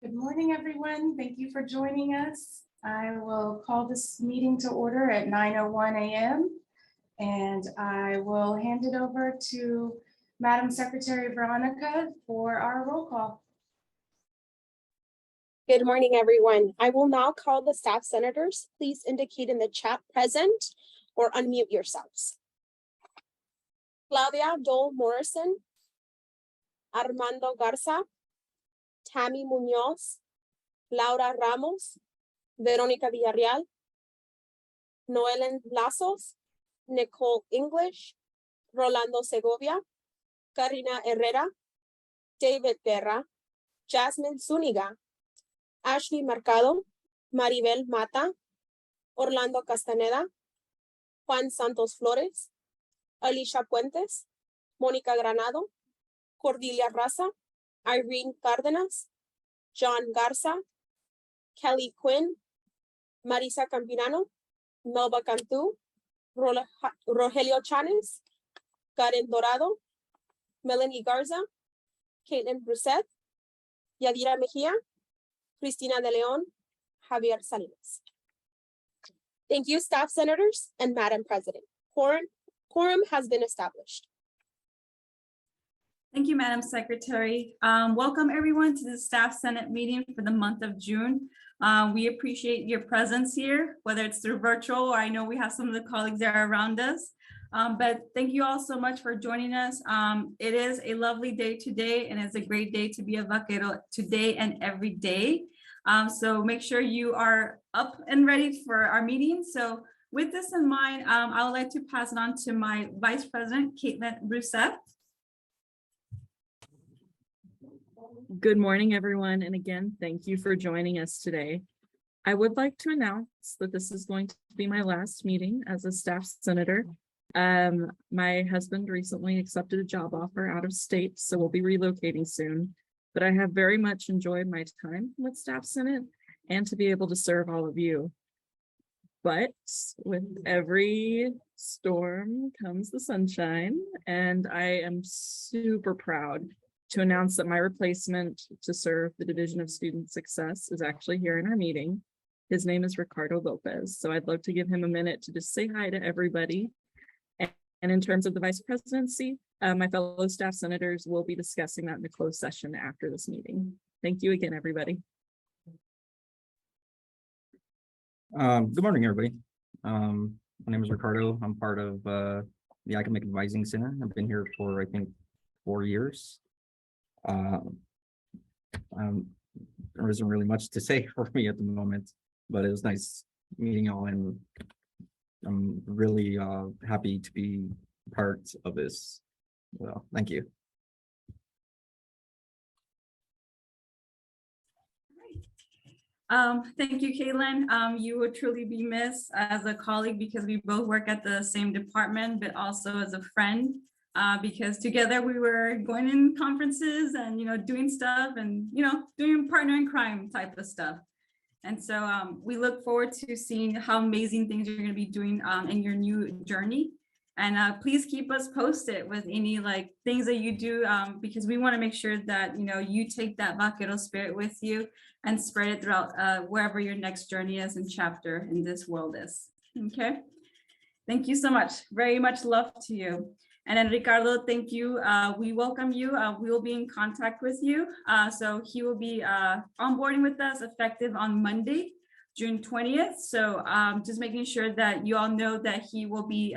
Good morning, everyone. Thank you for joining us. I will call this meeting to order at 9:01 a.m. and I will hand it over to Madam Secretary Veronica for our roll call. Good morning, everyone. I will now call the staff senators. Please indicate in the chat present or unmute yourselves. Claudia Dole Morrison, Armando Garza, Tammy Munoz, Laura Ramos, Veronica Villarreal, Noelen Lazos, Nicole English, Rolando Segovia, Karina Herrera, David Guerra, Jasmine Zuniga, Ashley Mercado, Maribel Mata, Orlando Castaneda, Juan Santos Flores, Alicia Puentes, Mónica Granado, Cordelia Raza, Irene Cárdenas, John Garza, Kelly Quinn, Marisa Campirano, Melba Cantú, Rogelio Chanes, Karen Dorado, Melanie Garza, Caitlin Brusset, Yadira Mejia, Cristina De Leon, Javier Salinas. Thank you, staff senators and Madam President. Quorum has been established. Thank you, Madam Secretary. Welcome everyone to the Staff Senate meeting for the month of June. We appreciate your presence here, whether it's through virtual, or I know we have some of the colleagues that are around us. But thank you all so much for joining us. It is a lovely day today, and it's a great day to be a vaquero today and every day. So make sure you are up and ready for our meeting. So with this in mind, I would like to pass it on to my Vice President, Caitlin Brusset. Good morning, everyone. And again, thank you for joining us today. I would like to announce that this is going to be my last meeting as a staff senator. My husband recently accepted a job offer out of state, so we'll be relocating soon. But I have very much enjoyed my time with Staff Senate and to be able to serve all of you. But with every storm comes the sunshine, and I am super proud to announce that my replacement to serve the Division of Student Success is actually here in our meeting. His name is Ricardo Lopez. So I'd love to give him a minute to just say hi to everybody. And in terms of the vice presidency, my fellow staff senators will be discussing that in the closed session after this meeting. Thank you again, everybody. Good morning, everybody. My name is Ricardo. I'm part of the Academic Advising Center. I've been here for, I think, 4 years. There isn't really much to say for me at the moment, but it was nice meeting y'all, and I'm really happy to be part of this. Well, thank you. Thank you, Caitlin. You will truly be missed as a colleague because we both work at the same department, but also as a friend. Because together we were going in conferences and, doing stuff and, doing partner in crime type of stuff. And so we look forward to seeing how amazing things you're going to be doing in your new journey. And please keep us posted with any things that you do, because we want to make sure that, you take that vaquero spirit with you and spread it throughout wherever your next journey is and chapter in this world is. Okay. Thank you so much. Very much love to you. And then Ricardo, thank you. We welcome you. We will be in contact with you. So he will be onboarding with us effective on Monday, June 20th. So just making sure that you all know that he will be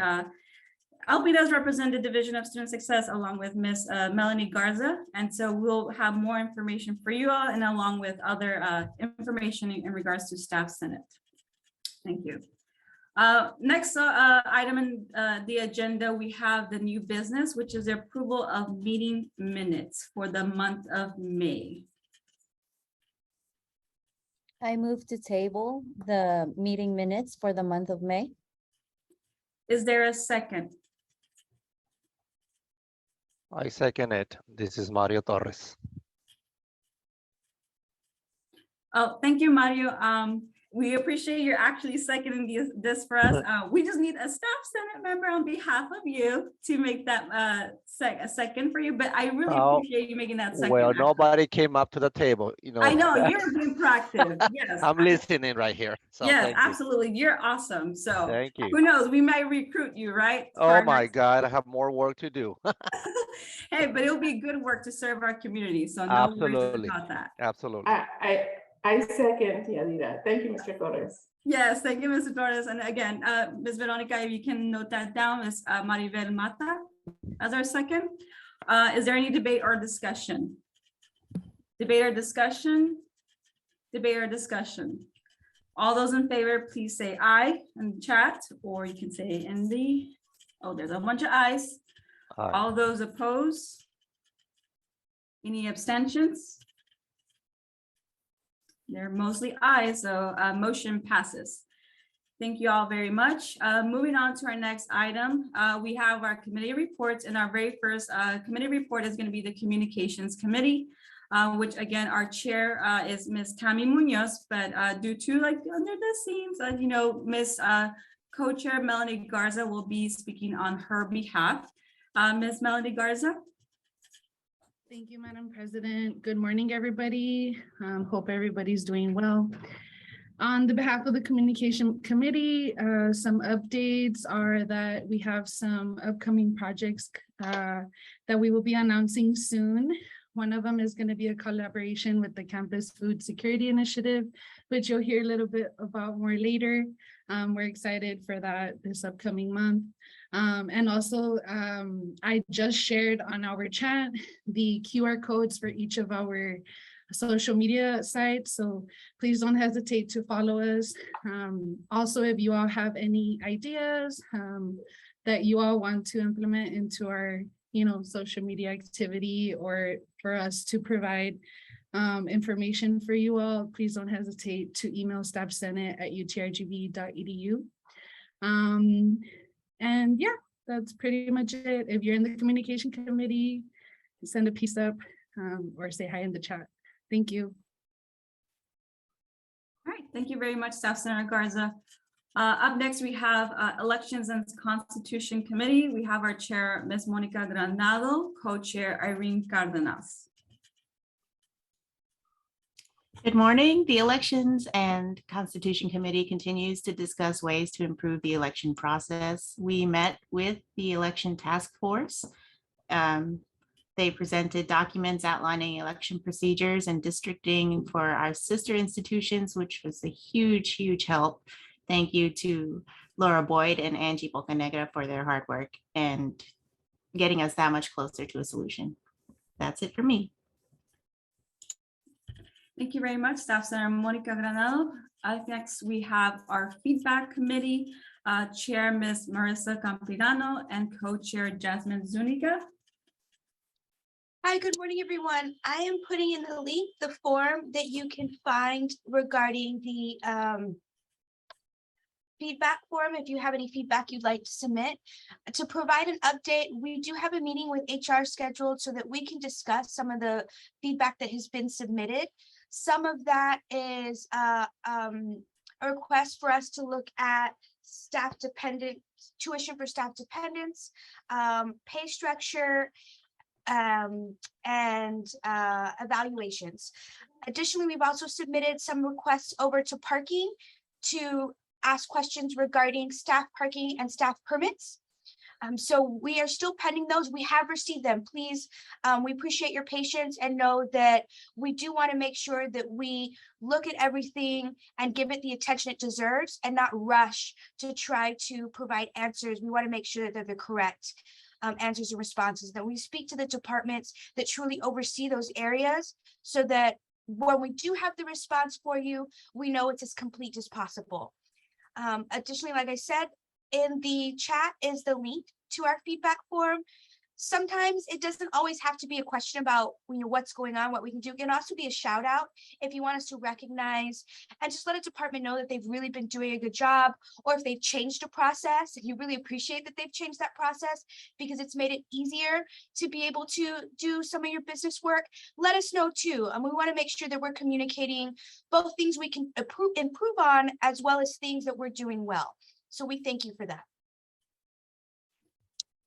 helping us represent the Division of Student Success along with Miss Melanie Garza. And so we'll have more information for you all and along with other information in regards to Staff Senate. Thank you. Next item in the agenda, we have the new business, which is the approval of meeting minutes for the month of May. I move to table the meeting minutes for the month of May. Is there a second? I second it. This is Mario Torres. Oh, thank you, Mario. We appreciate you're actually seconding this for us. We just need a staff senate member on behalf of you to make that a second for you, but I really Oh, appreciate you making that second. Well, actually. nobody came up to the table, you know. I know, you're being proactive, yes. I'm listening right here. So Yes, thank you. absolutely, you're awesome, so Thank you. who knows, we might recruit you, right? for Oh our my next- God, I have more work to do. Hey, but it'll be good work to serve our community, so no worries Absolutely. about that. Absolutely. I second Yadira. Thank you, Mr. Torres. Yes, thank you, Mr. Torres. And again, Ms. Veronica, if you can note that down, is Maribel Mata as our second. Is there any debate or discussion? Debate or discussion? Debate or discussion? All those in favor, please say aye in the chat, or you can say in the, oh, there's a bunch of ayes. Aye. All those opposed? Any abstentions? They're mostly ayes, so motion passes. Thank you all very much. Moving on to our next item, we have our committee reports, and our very first committee report is going to be the Communications Committee, which again, our chair is Ms. Tammy Munoz, but due to like under the scenes, you know, Ms. Co-Chair Melanie Garza will be speaking on her behalf. Ms. Melanie Garza. Thank you, Madam President. Good morning, everybody. Hope everybody's doing well. On the behalf of the Communication Committee, some updates are that we have some upcoming projects that we will be announcing soon. One of them is going to be a collaboration with the Campus Food Security Initiative, which you'll hear a little bit about more later. We're excited for that this upcoming month. And also, I just shared on our chat the QR codes for each of our social media sites. So please don't hesitate to follow us. Also, if you all have any ideas that you all want to implement into our, you know, social media activity, or for us to provide information for you all, please don't hesitate to email staffsenate@utrgv.edu. And yeah, that's pretty much it. If you're in the Communication Committee, send a piece up or say hi in the chat. Thank you. All right, thank you very much, Staff Senator Garza. Up next, we have Elections and Constitution Committee. We have our chair, Ms. Monica Granado, co-chair Irene Cardenas. Good morning. The Elections and Constitution Committee continues to discuss ways to improve the election process. We met with the Election Task Force. They presented documents outlining election procedures and districting for our sister institutions, which was a huge, huge help. Thank you to Laura Boyd and Angie Bocanegra for their hard work and getting us that much closer to a solution. That's it for me. Thank you very much, Staff Senator Monica Granado. Next, we have our Feedback Committee, Chair Ms. Marissa Campirano and Co-Chair Jasmine Zuniga. Hi, good morning, everyone. I am putting in the link, the form that you can find regarding the feedback form. If you have any feedback you'd like to submit. To provide an update, we do have a meeting with HR scheduled so that we can discuss some of the feedback that has been submitted. Some of that is a request for us to look at staff dependent, tuition for staff dependents, pay structure, and evaluations. Additionally, we've also submitted some requests over to parking to ask questions regarding staff parking and staff permits. So we are still pending those. We have received them. Please, we appreciate your patience and know that we do want to make sure that we look at everything and give it the attention it deserves and not rush to try to provide answers. We want to make sure that they're the correct answers and responses, that we speak to the departments that truly oversee those areas so that when we do have the response for you, we know it's as complete as possible. Additionally, like I said, in the chat is the link to our feedback form. sometimes it doesn't always have to be a question about, what's going on, what we can do. It can also be a shout out if you want us to recognize and just let a department know that they've really been doing a good job, or if they've changed a process, if you really appreciate that they've changed that process because it's made it easier to be able to do some of your business work, let us know too. And we want to make sure that we're communicating both things we can improve on, as well as things that we're doing well. So we thank you for that.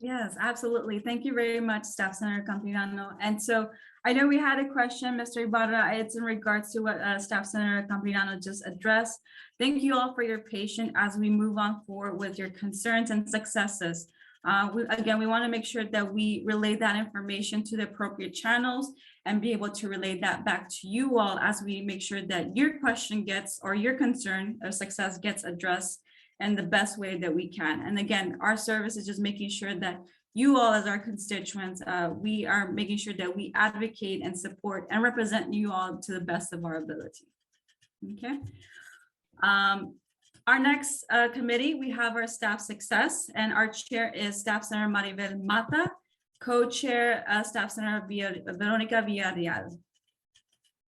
Yes, absolutely. Thank you very much, Staff Senator Campirano. And so I know we had a question, Mr. Ibarra. It's in regards to what Staff Senator Campirano just addressed. Thank you all for your patience as we move on forward with your concerns and successes. Again, we want to make sure that we relay that information to the appropriate channels and be able to relay that back to you all as we make sure that your question gets, or your concern or success gets addressed in the best way that we can. And again, our service is just making sure that you all as our constituents, we are making sure that we advocate and support and represent you all to the best of our ability. Okay. Our next committee, we have our staff success, and our chair is Staff Senator Maribel Mata, co-chair Staff Senator Veronica Villarreal.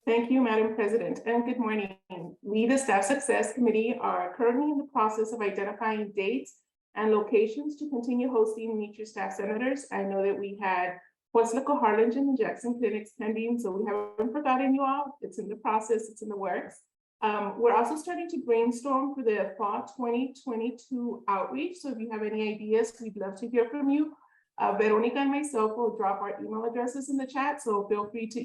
Thank you, Madam President, and good morning. We, the Staff Success Committee, are currently in the process of identifying dates and locations to continue hosting Meet Your Staff Senators. I know that we had Westlaco, Harlingen, and Jackson clinics pending, so we haven't forgotten you all. It's in the process, it's in the works. We're also starting to brainstorm for the fall 2022 outreach. So if you have any ideas, we'd love to hear from you. Veronica and myself will drop our email addresses in the chat, so feel free to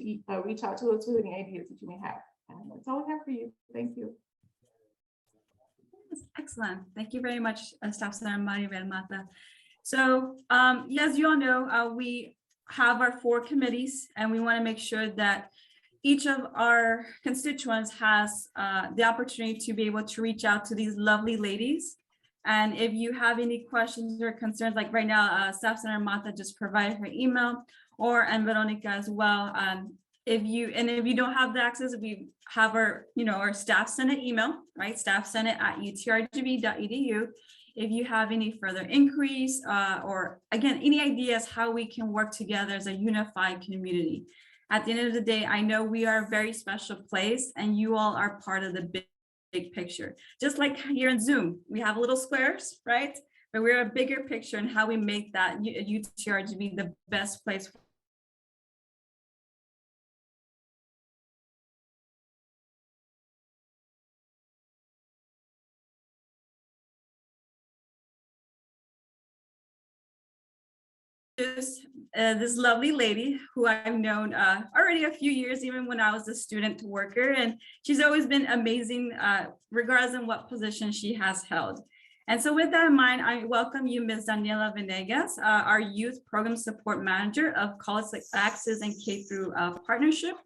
reach out to us with any ideas that you may have. And that's all we have for you. Thank you. Excellent. Thank you very much, Staff Senator Maribel Mata. So as you all know, we have our 4 committees, and we want to make sure that each of our constituents has the opportunity to be able to reach out to these lovely ladies. And if you have any questions or concerns, like right now, Staff Senator Mata just provided her email, and Veronica as well. If you don't have the access, we have our, our Staff Senate email, right? staffsenate@utrgv.edu. If you have any further inquiries, or again, any ideas how we can work together as a unified community. At the end of the day, I know we are a very special place, and you all are part of the big picture. Just like here in Zoom, we have little squares, right? But we're a bigger picture and how we make that UTRGV the best place. This lovely lady who I've known already a few years, even when I was a student worker, and she's always been amazing regardless of what position she has held. And so with that in mind, I welcome you, Ms. Daniela Venegas, our Youth Program Support Manager of College Access and K through Partnership.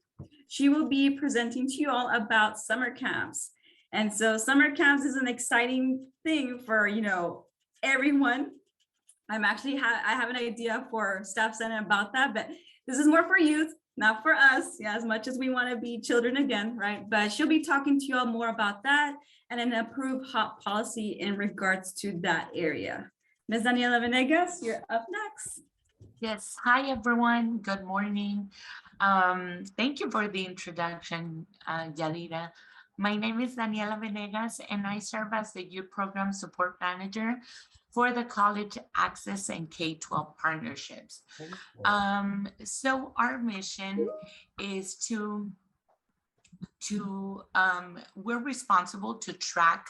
She will be presenting to you all about summer camps. And so summer camps is an exciting thing for, everyone. I have an idea for Staff Senate about that, but this is more for youth, not for us, as much as we want to be children again, right? But she'll be talking to you all more about that and an approved hot policy in regards to that area. Ms. Daniela Venegas, you're up next. Yes, hi everyone, good morning. Thank you for the introduction, Yadira. My name is Daniela Venegas, and I serve as the Youth Program Support Manager for the College Access and K-12 Partnerships. So our mission is we're responsible to track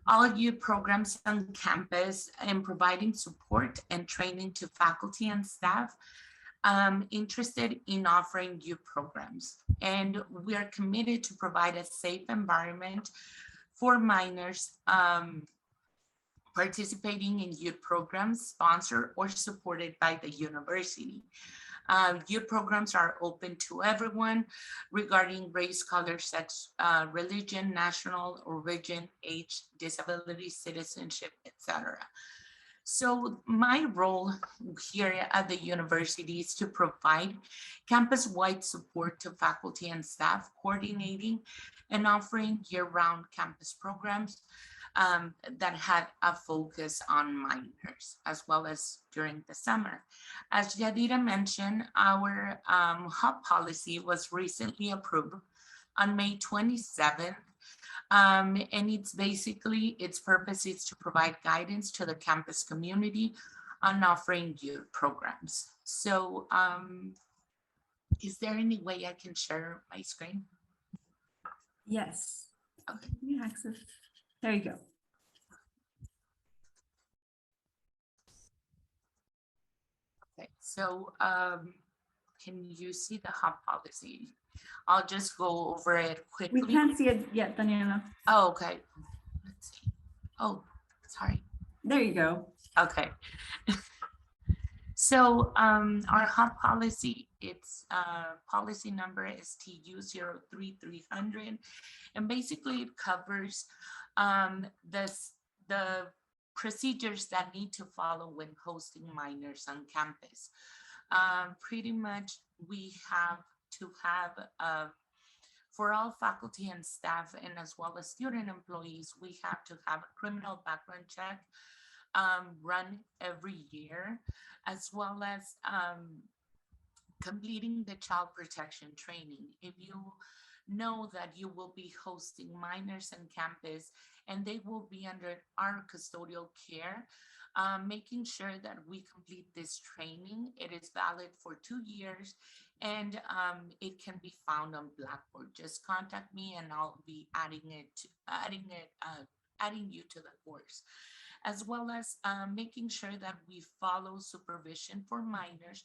all youth programs on campus and providing support and training to faculty and staff interested in offering youth programs. And we are committed to provide a safe environment for minors participating in youth programs sponsored or supported by the university. Youth programs are open to everyone regarding race, color, sex, religion, national origin, age, disability, citizenship, etc. So my role here at the university is to provide campus-wide support to faculty and staff, coordinating and offering year-round campus programs, that had a focus on minors as well as during the summer. As Yadira mentioned, our hub policy was recently approved on May 27th. And it's basically, its purpose is to provide guidance to the campus community on offering youth programs. So is there any way I can share my screen? Yes. Okay. You access. There you go. Okay, so can you see the hub policy? I'll just go over it quickly. We can't see it yet, Daniela. Oh, okay. Let's see. Oh, sorry. There you go. Okay. So our hub policy, its policy number is TU03300, and basically it covers the procedures that need to follow when hosting minors on campus. Pretty much we have to have, for all faculty and staff and as well as student employees, we have to have a criminal background check run every year, as well as completing the child protection training. If you know that you will be hosting minors on campus and they will be under our custodial care, making sure that we complete this training. It is valid for 2 years, and it can be found on Blackboard. Just contact me and I'll be adding you to the course, as well as making sure that we follow supervision for minors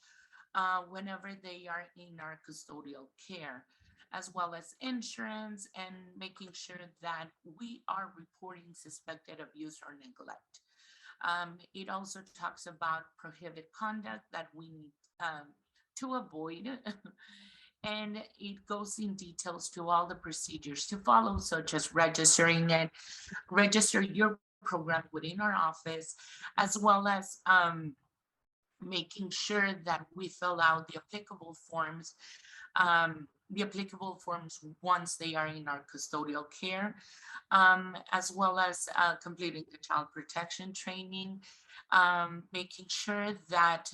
whenever they are in our custodial care, as well as insurance, and making sure that we are reporting suspected abuse or neglect. It also talks about prohibited conduct that we need to avoid. And it goes in details to all the procedures to follow, such as registering register your program within our office, as well as making sure that we fill out the applicable forms once they are in our custodial care, as well as completing the child protection training, making sure that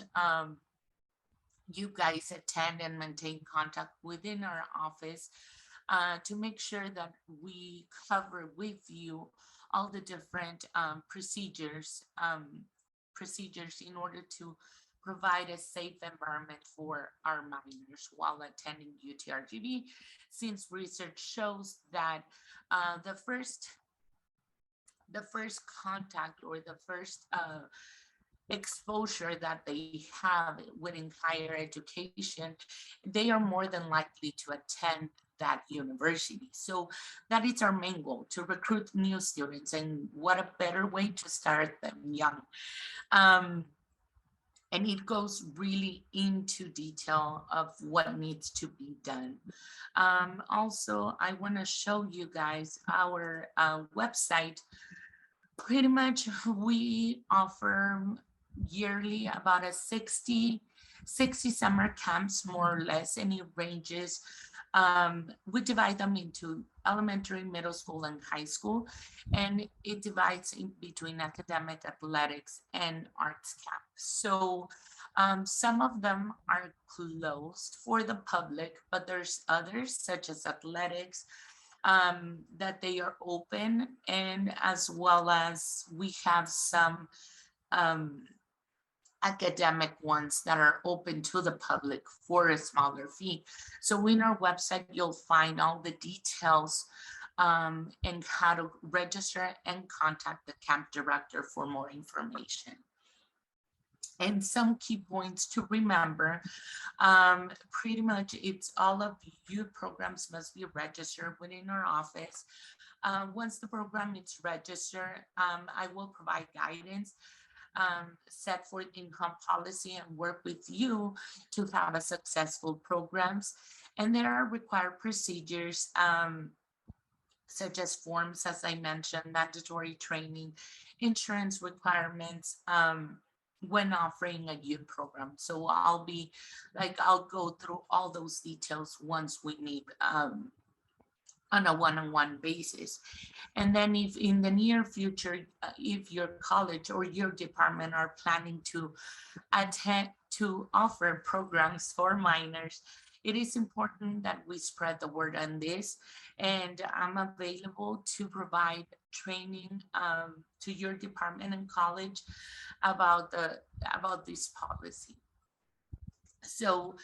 you guys attend and maintain contact within our office to make sure that we cover with you all the different procedures in order to provide a safe environment for our minors while attending UTRGV, since research shows that the first contact or the first exposure that they have within higher education, they are more than likely to attend that university. So that is our main goal, to recruit new students, and what a better way to start them young. And it goes really into detail of what needs to be done. Also, I want to show you guys our website. Pretty much we offer yearly about a 60 summer camps, more or less, and it ranges. We divide them into elementary, middle school, and high school, and it divides in between academic, athletics, and arts camps. So some of them are closed for the public, but there's others, such as athletics, that they are open, and as well as we have some academic ones that are open to the public for a smaller fee. So in our website, you'll find all the details and how to register and contact the camp director for more information. And some key points to remember, pretty much it's all of youth programs must be registered within our office. Once the program is registered, I will provide guidance set forth in hub policy and work with you to have a successful programs. And there are required procedures such as forms, as I mentioned, mandatory training, insurance requirements when offering a youth program. So I'll go through all those details once we meet on a one-on-one basis. And then if in the near future, if your college or your department are planning to offer programs for minors, it is important that we spread the word on this. And I'm available to provide training to your department and college about this policy. So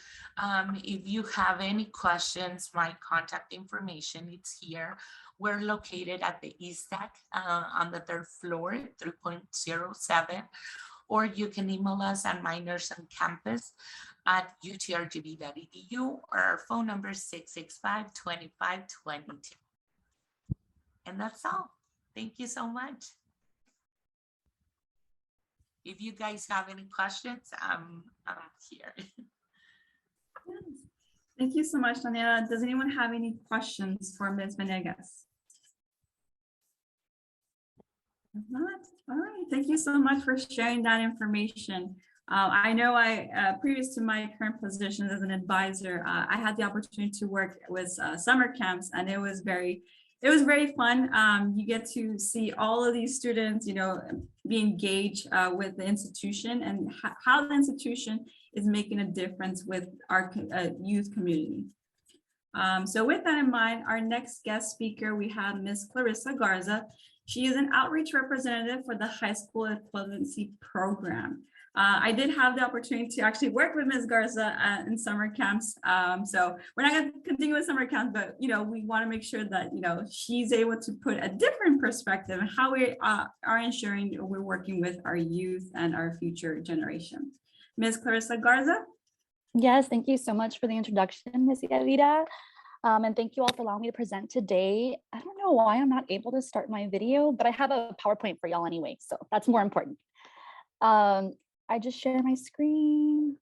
if you have any questions, my contact information, it's here. We're located at the ESTAC on the 3rd floor, 3.07, or you can email us at minorsonccampus@utrgv.edu, or our phone number is 665-2522. And that's all. Thank you so much. If you guys have any questions, I'm here. Thank you so much, Daniela. Does anyone have any questions for Ms. Venegas? If not, all right. Thank you so much for sharing that information. I know previous to my current position as an advisor, I had the opportunity to work with summer camps, and it was very fun. You get to see all of these students, be engaged with the institution and how the institution is making a difference with our youth community. So with that in mind, our next guest speaker, we have Ms. Clarissa Garza. She is an outreach representative for the high school equivalency program. I did have the opportunity to actually work with Ms. Garza in summer camps. So we're not going to continue with summer camps, but we want to make sure that she's able to put a different perspective on how we are ensuring we're working with our youth and our future generation. Ms. Clarissa Garza. Yes, thank you so much for the introduction, Ms. Yadira. And thank you all for allowing me to present today. I don't know why I'm not able to start my video, but I have a PowerPoint for y'all anyway, so that's more important. I just share my screen.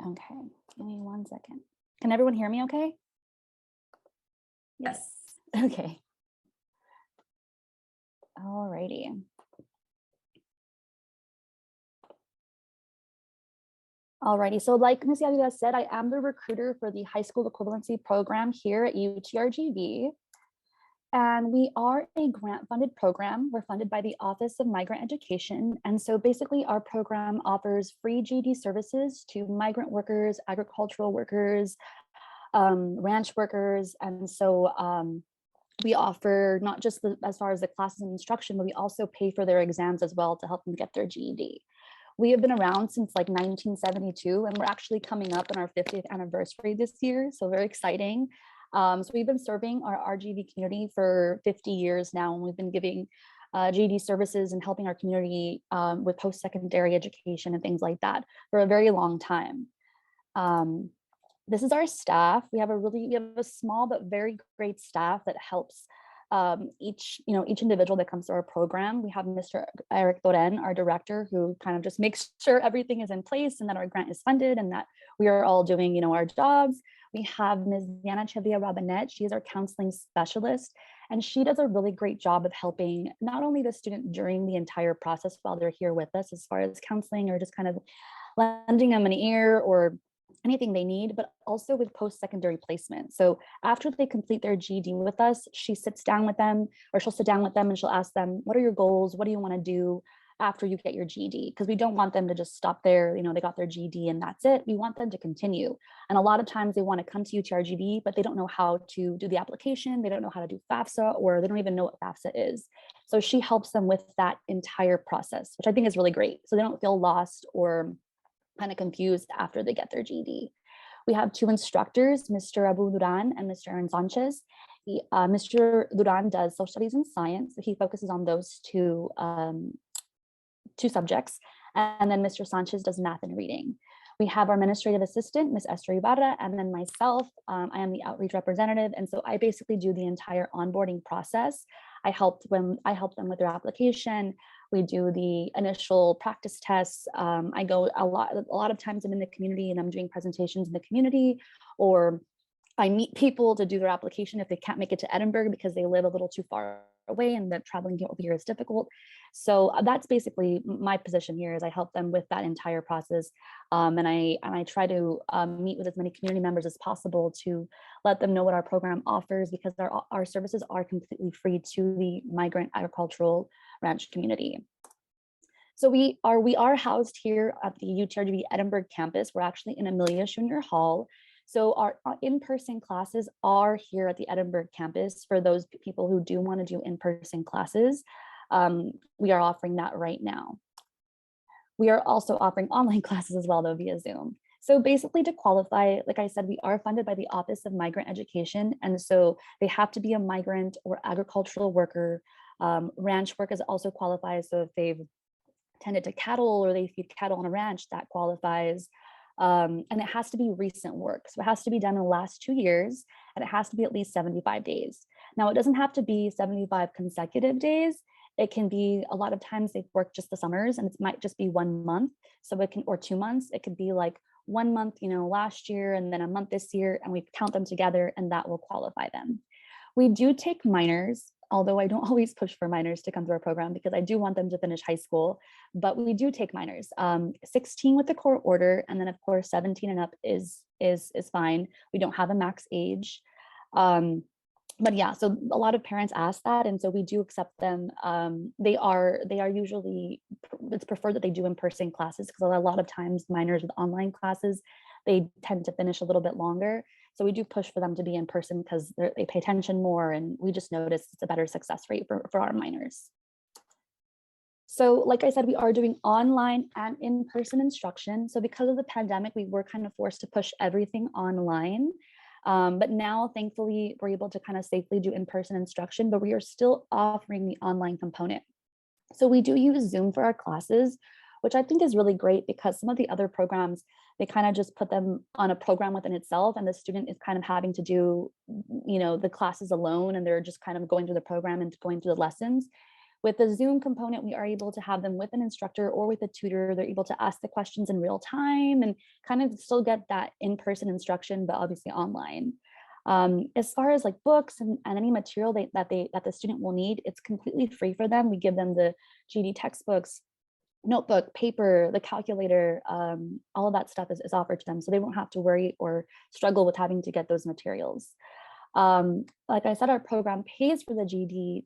Okay, give me 1 second. Can everyone hear me okay? Yes. Okay. All righty. Alrighty, so like Ms. Yadira said, I am the recruiter for the high school equivalency program here at UTRGV. And we are a grant-funded program. We're funded by the Office of Migrant Education. And so basically our program offers free GED services to migrant workers, agricultural workers, ranch workers. And so we offer not just as far as the classes and instruction, but we also pay for their exams as well to help them get their GED. We have been around since like 1972, and we're actually coming up on our 50th anniversary this year, so very exciting. So we've been serving our RGV community for 50 years now, and we've been giving GED services and helping our community with post-secondary education and things like that for a very long time. This is our staff. We have a small but very great staff that helps each individual that comes to our program. We have Mr. Eric Doren, our director, who kind of just makes sure everything is in place and that our grant is funded and that we are all doing, our jobs. We have Ms. Diana Chevia Robinette. She is our counseling specialist, and she does a really great job of helping not only the student during the entire process while they're here with us, as far as counseling or just kind of lending them an ear or anything they need, but also with post-secondary placement. So after they complete their GED with us, she sits down with them, or she'll sit down with them and she'll ask them, what are your goals? What do you want to do after you get your GED? Because we don't want them to just stop there, they got their GED and that's it. We want them to continue. And a lot of times they want to come to UTRGV, but they don't know how to do the application. They don't know how to do FAFSA, or they don't even know what FAFSA is. So she helps them with that entire process, which I think is really great. So they don't feel lost or kind of confused after they get their GED. We have two instructors, Mr. Abu Duran and Mr. Aaron Sanchez. Mr. Duran does social studies and science. So he focuses on those two subjects. And then Mr. Sanchez does math and reading. We have our administrative assistant, Ms. Esther Ibarra, and then myself. I am the outreach representative. And so I basically do the entire onboarding process. I help them with their application. We do the initial practice tests. I go a lot of times I'm in the community and I'm doing presentations in the community, or I meet people to do their application if they can't make it to Edinburgh because they live a little too far away and that traveling over here is difficult. So that's basically my position here is I help them with that entire process. And I try to meet with as many community members as possible to let them know what our program offers, because our services are completely free to the migrant agricultural ranch community. So we are housed here at the UTRGV Edinburgh campus. We're actually in Amelia Junior Hall. So our in-person classes are here at the Edinburgh campus for those people who do want to do in-person classes. We are offering that right now. We are also offering online classes as well, though, via Zoom. So basically, to qualify, like I said, we are funded by the Office of Migrant Education. And so they have to be a migrant or agricultural worker. Ranch work is also qualifies. So if they've tended to cattle or they feed cattle on a ranch, that qualifies. And it has to be recent work. So it has to be done in the last 2 years, and it has to be at least 75 days. Now, it doesn't have to be 75 consecutive days. It can be, a lot of times they've worked just the summers, and it might just be 1 month. So it can, or 2 months, it could be like 1 month, last year, and then a month this year, and we count them together, and that will qualify them. We do take minors, although I don't always push for minors to come through our program because I do want them to finish high school, but we do take minors, 16 with the court order. And then of course, 17 and up is fine. We don't have a max age. But yeah, so a lot of parents ask that. And so we do accept them. They are usually, it's preferred that they do in-person classes because a lot of times minors with online classes, they tend to finish a little bit longer. So we do push for them to be in person because they pay attention more, and we just notice it's a better success rate for our minors. So like I said, we are doing online and in-person instruction. So because of the pandemic, we were kind of forced to push everything online. But now, thankfully, we're able to kind of safely do in-person instruction, but we are still offering the online component. So we do use Zoom for our classes, which I think is really great because some of the other programs, they kind of just put them on a program within itself, and the student is kind of having to do, the classes alone, and they're just kind of going through the program and going through the lessons. With the Zoom component, we are able to have them with an instructor or with a tutor. They're able to ask the questions in real time and kind of still get that in-person instruction, but obviously online. As far as like books and any material that the student will need, it's completely free for them. We give them the GD textbooks, notebook, paper, the calculator, all of that stuff is offered to them. So they won't have to worry or struggle with having to get those materials. Like I said, our program pays for the GED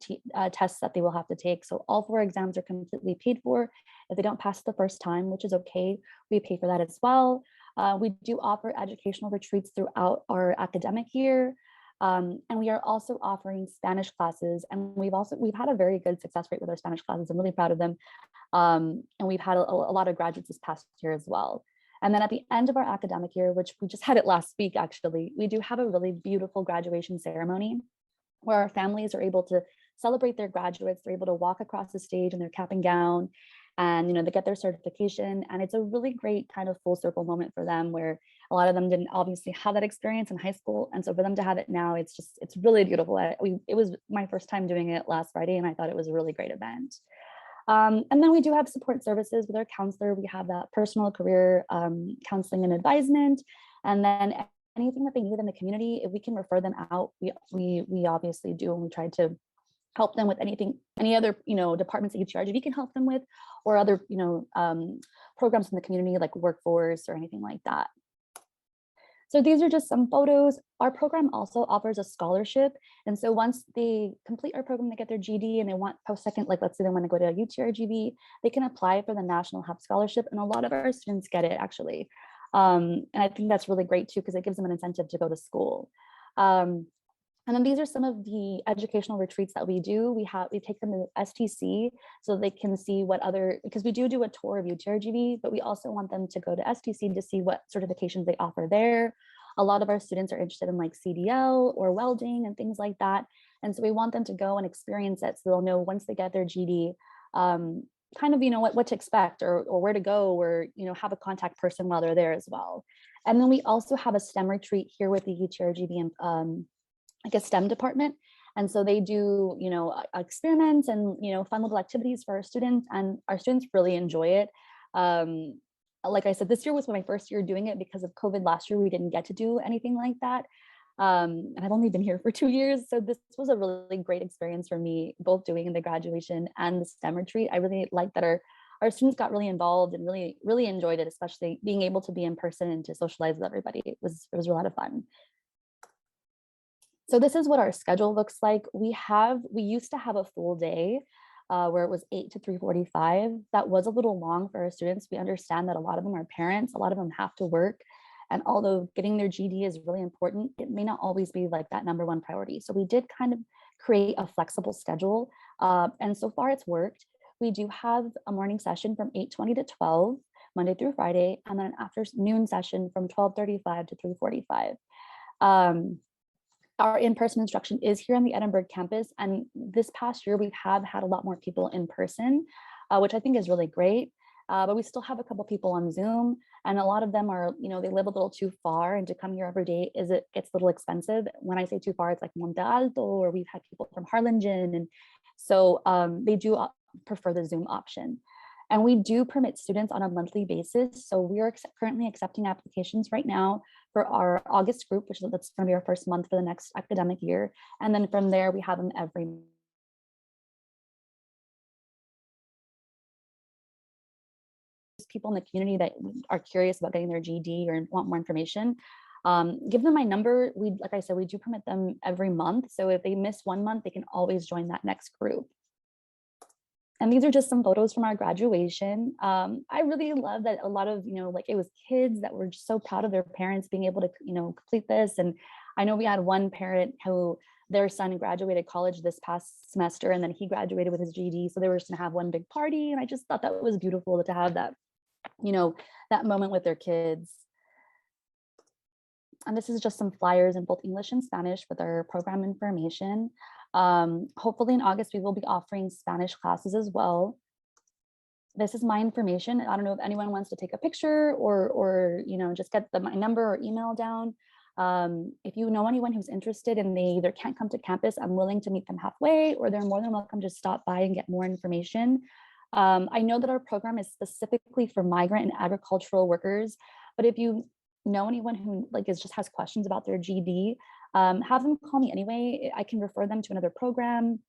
tests that they will have to take. So all 4 exams are completely paid for. If they don't pass the first time, which is okay, we pay for that as well. We do offer educational retreats throughout our academic year. And we are also offering Spanish classes. And we've had a very good success rate with our Spanish classes. I'm really proud of them. And we've had a lot of graduates this past year as well. And then at the end of our academic year, which we just had it last week, actually, we do have a really beautiful graduation ceremony where our families are able to celebrate their graduates. They're able to walk across the stage in their cap and gown, and they get their certification. And it's a really great kind of full circle moment for them, where a lot of them didn't obviously have that experience in high school. And so for them to have it now, it's really beautiful. It was my first time doing it last Friday, and I thought it was a really great event. And then we do have support services with our counselor. We have that personal career counseling and advisement. And then anything that they need in the community, if we can refer them out, we obviously do. And we try to help them with any other, departments that UTRGV can help them with, or other, programs in the community like workforce or anything like that. So these are just some photos. Our program also offers a scholarship. And so once they complete our program, they get their GD and they want post-second, like let's say they want to go to UTRGV, they can apply for the National Hub Scholarship. And a lot of our students get it, actually. And I think that's really great too, because it gives them an incentive to go to school. And then these are some of the educational retreats that we do. We take them to STC so they can see because we do a tour of UTRGV, but we also want them to go to STC to see what certifications they offer there. A lot of our students are interested in like CDL or welding and things like that. And so we want them to go and experience it so they'll know once they get their GD, kind of, what to expect or where to go, or, have a contact person while they're there as well. And then we also have a STEM retreat here with the UTRGV like a STEM department. And so they do, experiments and, fun little activities for our students, and our students really enjoy it. Like I said, this year was my first year doing it because of COVID. Last year, we didn't get to do anything like that. And I've only been here for 2 years. So this was a really great experience for me, both doing the graduation and the STEM retreat. I really liked that our students got really involved and really enjoyed it, especially being able to be in person and to socialize with everybody. It was a lot of fun. So this is what our schedule looks like. We used to have a full day where it was 8 to 3:45. That was a little long for our students. We understand that a lot of them are parents, a lot of them have to work. And although getting their GED is really important, it may not always be like that #1 priority. So we did kind of create a flexible schedule. And so far it's worked. We do have a morning session from 8:20 to 12, Monday through Friday, and then an afternoon session from 12:35 to 3:45. Our in-person instruction is here on the Edinburgh campus. And this past year, we have had a lot more people in person, which I think is really great. But we still have a couple people on Zoom, and a lot of them are, they live a little too far, and to come here every day it gets a little expensive. When I say too far, it's like Monte Alto, or we've had people from Harlingen. And so they do prefer the Zoom option. And we do permit students on a monthly basis. So we are currently accepting applications right now for our August group, that's going to be our first month for the next academic year. And then from there, we have them every people in the community that are curious about getting their GED or want more information. Give them my number. Like I said, we do permit them every month. So if they miss 1 month, they can always join that next group. And these are just some photos from our graduation. I really love that a lot of, it was kids that were just so proud of their parents being able to, complete this. And I know we had one parent who their son graduated college this past semester, and then he graduated with his GED. So they were just gonna have one big party. And I just thought that was beautiful to have that, that moment with their kids. And this is just some flyers in both English and Spanish with our program information. Hopefully in August, we will be offering Spanish classes as well. This is my information. I don't know if anyone wants to take a picture or just get my number or email down. If you know anyone who's interested and they either can't come to campus, I'm willing to meet them halfway, or they're more than welcome to stop by and get more information. I know that our program is specifically for migrant and agricultural workers, but if you know anyone who just has questions about their GED, have them call me anyway. I can refer them to another program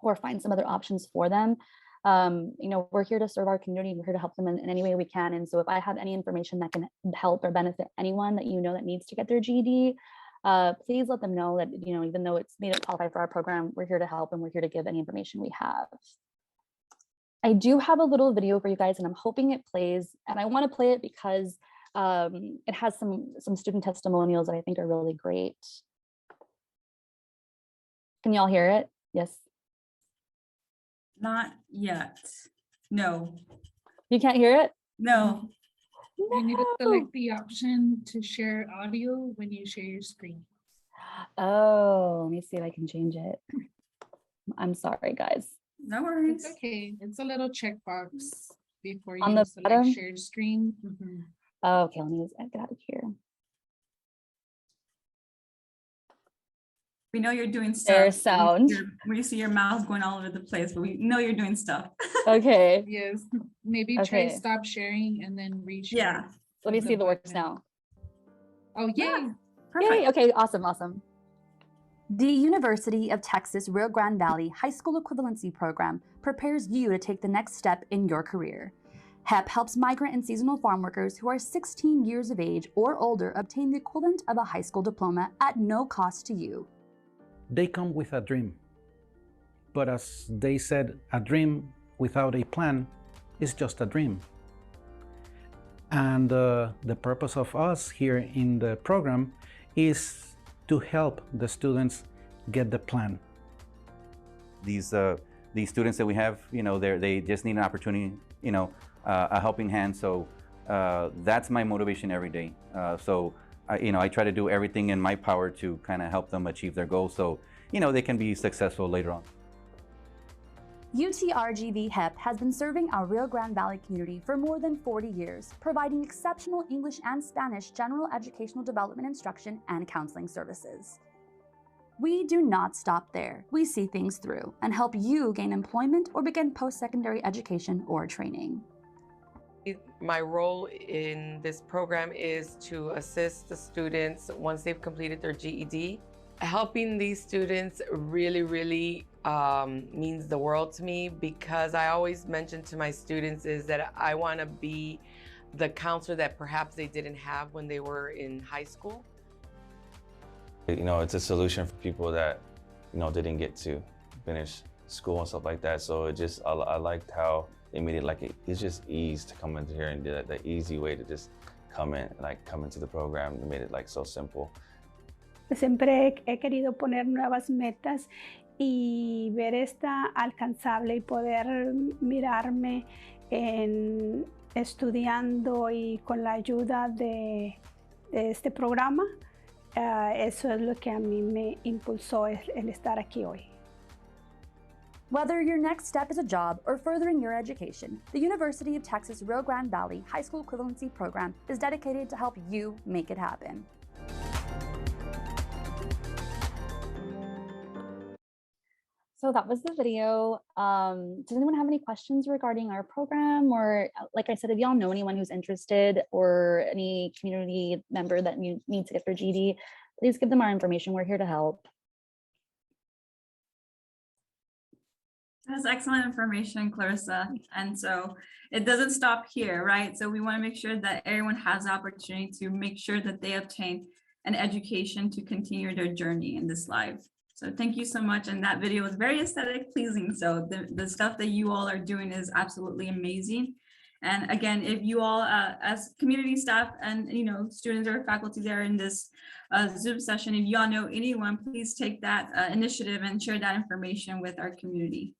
or find some other options for them. We're here to serve our community. We're here to help them in any way we can. And so if I have any information that can help or benefit anyone that that needs to get their GED, please let them know that, even though they don't qualify for our program, we're here to help and we're here to give any information we have. I do have a little video for you guys, and I'm hoping it plays. And I want to play it because it has some student testimonials that I think are really great. Can y'all hear it? Yes. Not yet. No. You can't hear it? No. You need to select the option to share audio when you share your screen. Oh, let me see if I can change it. I'm sorry, guys. No worries. It's okay. It's a little checkbox before On you the select bottom? share screen. Oh, okay, let me just get out of here. We know you're doing stuff. There's sound. We see your mouth going all over the place, but we know you're doing stuff. Okay. Yes, maybe try Okay. stop sharing and then reshare. Yeah. Let me the see if it works button. now. Oh, yay. Perfect. Yay, okay, awesome. The University of Texas Rio Grande Valley High School Equivalency Program prepares you to take the next step in your career. HEP helps migrant and seasonal farm workers who are 16 years of age or older obtain the equivalent of a high school diploma at no cost to you. They come with a dream. But as they said, a dream without a plan is just a dream. And the purpose of us here in the program is to help the students get the plan. These students that we have, they just need an opportunity, a helping hand. So that's my motivation every day. I try to do everything in my power to kind of help them achieve their goals so, they can be successful later on. UTRGV HEP has been serving our Rio Grande Valley community for more than 40 years, providing exceptional English and Spanish general educational development instruction and counseling services. We do not stop there. We see things through and help you gain employment or begin post-secondary education or training. My role in this program is to assist the students once they've completed their GED. Helping these students really means the world to me, because I always mention to my students is that I want to be the counselor that perhaps they didn't have when they were in high school. You know, it's a solution for people that, you know, didn't get to finish school and stuff like that. So it just, I liked how they made it like it's just ease to come into here and do that, the easy way to just come into the program. They made it like so simple. Siempre he querido poner nuevas metas y ver esta alcanzable y poder mirarme en estudiando y con la ayuda de este programa. Eso es lo que a mí me impulsó el estar aquí hoy. Whether your next step is a job or furthering your education, the University of Texas Rio Grande Valley High School Equivalency Program is dedicated to help you make it happen. So that was the video. Does anyone have any questions regarding our program? Or like I said, if y'all know anyone who's interested or any community member that needs to get their GED, please give them our information. We're here to help. That's excellent information, Clarissa. And so it doesn't stop here, right? So we want to make sure that everyone has the opportunity to make sure that they obtain an education to continue their journey in this life. So thank you so much. And that video was very aesthetic pleasing. So the stuff that you all are doing is absolutely amazing. And again, if you all as community staff and students or faculty there in this Zoom session, if y'all know anyone, please take that initiative and share that information with our community.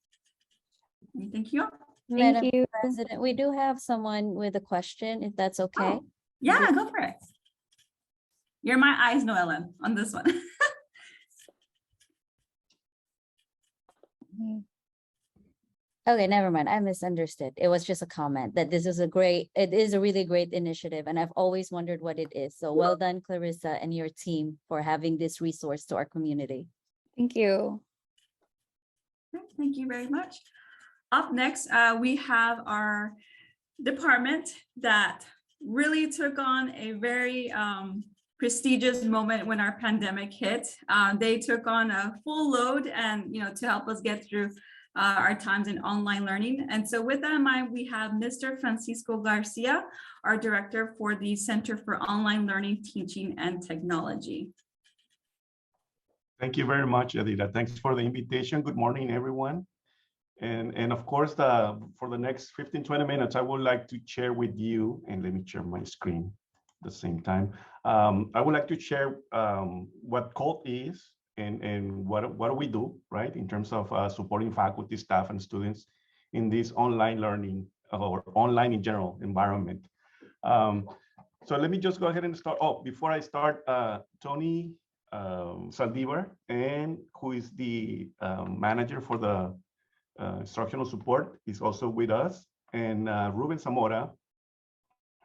Thank you. Madam President, we do have someone with a question, if that's okay. Oh, yeah, go for it. You're my eyes, Noellen, on this one. Okay, never mind. I misunderstood. It was just a comment that it is a really great initiative, and I've always wondered what it is. So well done, Clarissa, and your team for having this resource to our community. Thank you. Thank you very much. Up next, we have our department that really took on a very prestigious moment when our pandemic hit. They took on a full load and, to help us get through our times in online learning. And so with that in mind, we have Mr. Francisco Garcia, our director for the Center for Online Learning, Teaching, and Technology. Thank you very much, Edita. Thanks for the invitation. Good morning, everyone. And of course, for the next 15-20 minutes, I would like to share with you, and let me share my screen at the same time. I would like to share what COLT is and what do we do, right, in terms of supporting faculty, staff, and students in this online learning or online in general environment. So let me just go ahead and start. Oh, before I start, Tony Saldivar, and who is the manager for the instructional support, is also with us, and Ruben Zamora,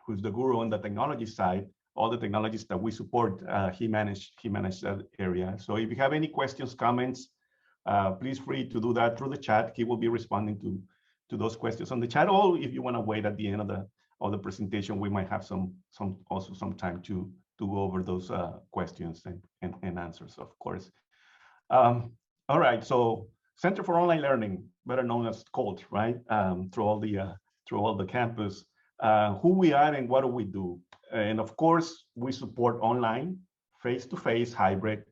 who's the guru on the technology side. All the technologies that we support, he managed that area. So if you have any questions, comments, please free to do that through the chat. He will be responding to those questions on the chat. Or if you want to wait at the end of the presentation, we might have some time to go over those questions and answers, of course. All right, so Center for Online Learning, better known as COLT, right? Through all the campus, who we are and what do we do? And of course, we support online, face-to-face, hybrid,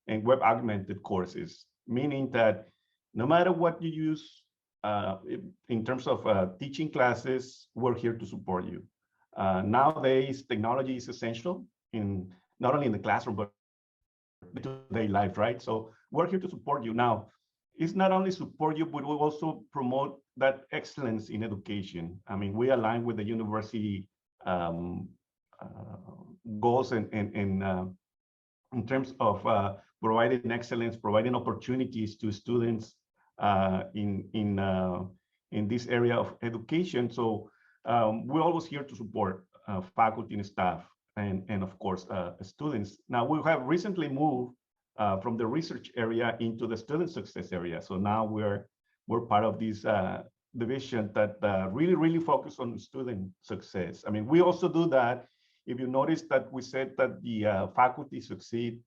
and web augmented courses, meaning that no matter what you use in terms of teaching classes, we're here to support you. Nowadays, technology is essential not only in the classroom, but day life, right? So we're here to support you. Now, it's not only support you, but we also promote that excellence in education. I mean, we align with the university goals and in terms of providing excellence, providing opportunities to students in this area of education. So we're always here to support faculty and staff and of course students. Now we have recently moved from the research area into the student success area. So now we're part of this division that really focus on student success. I mean, we also do that. If you notice that we said that the faculty succeed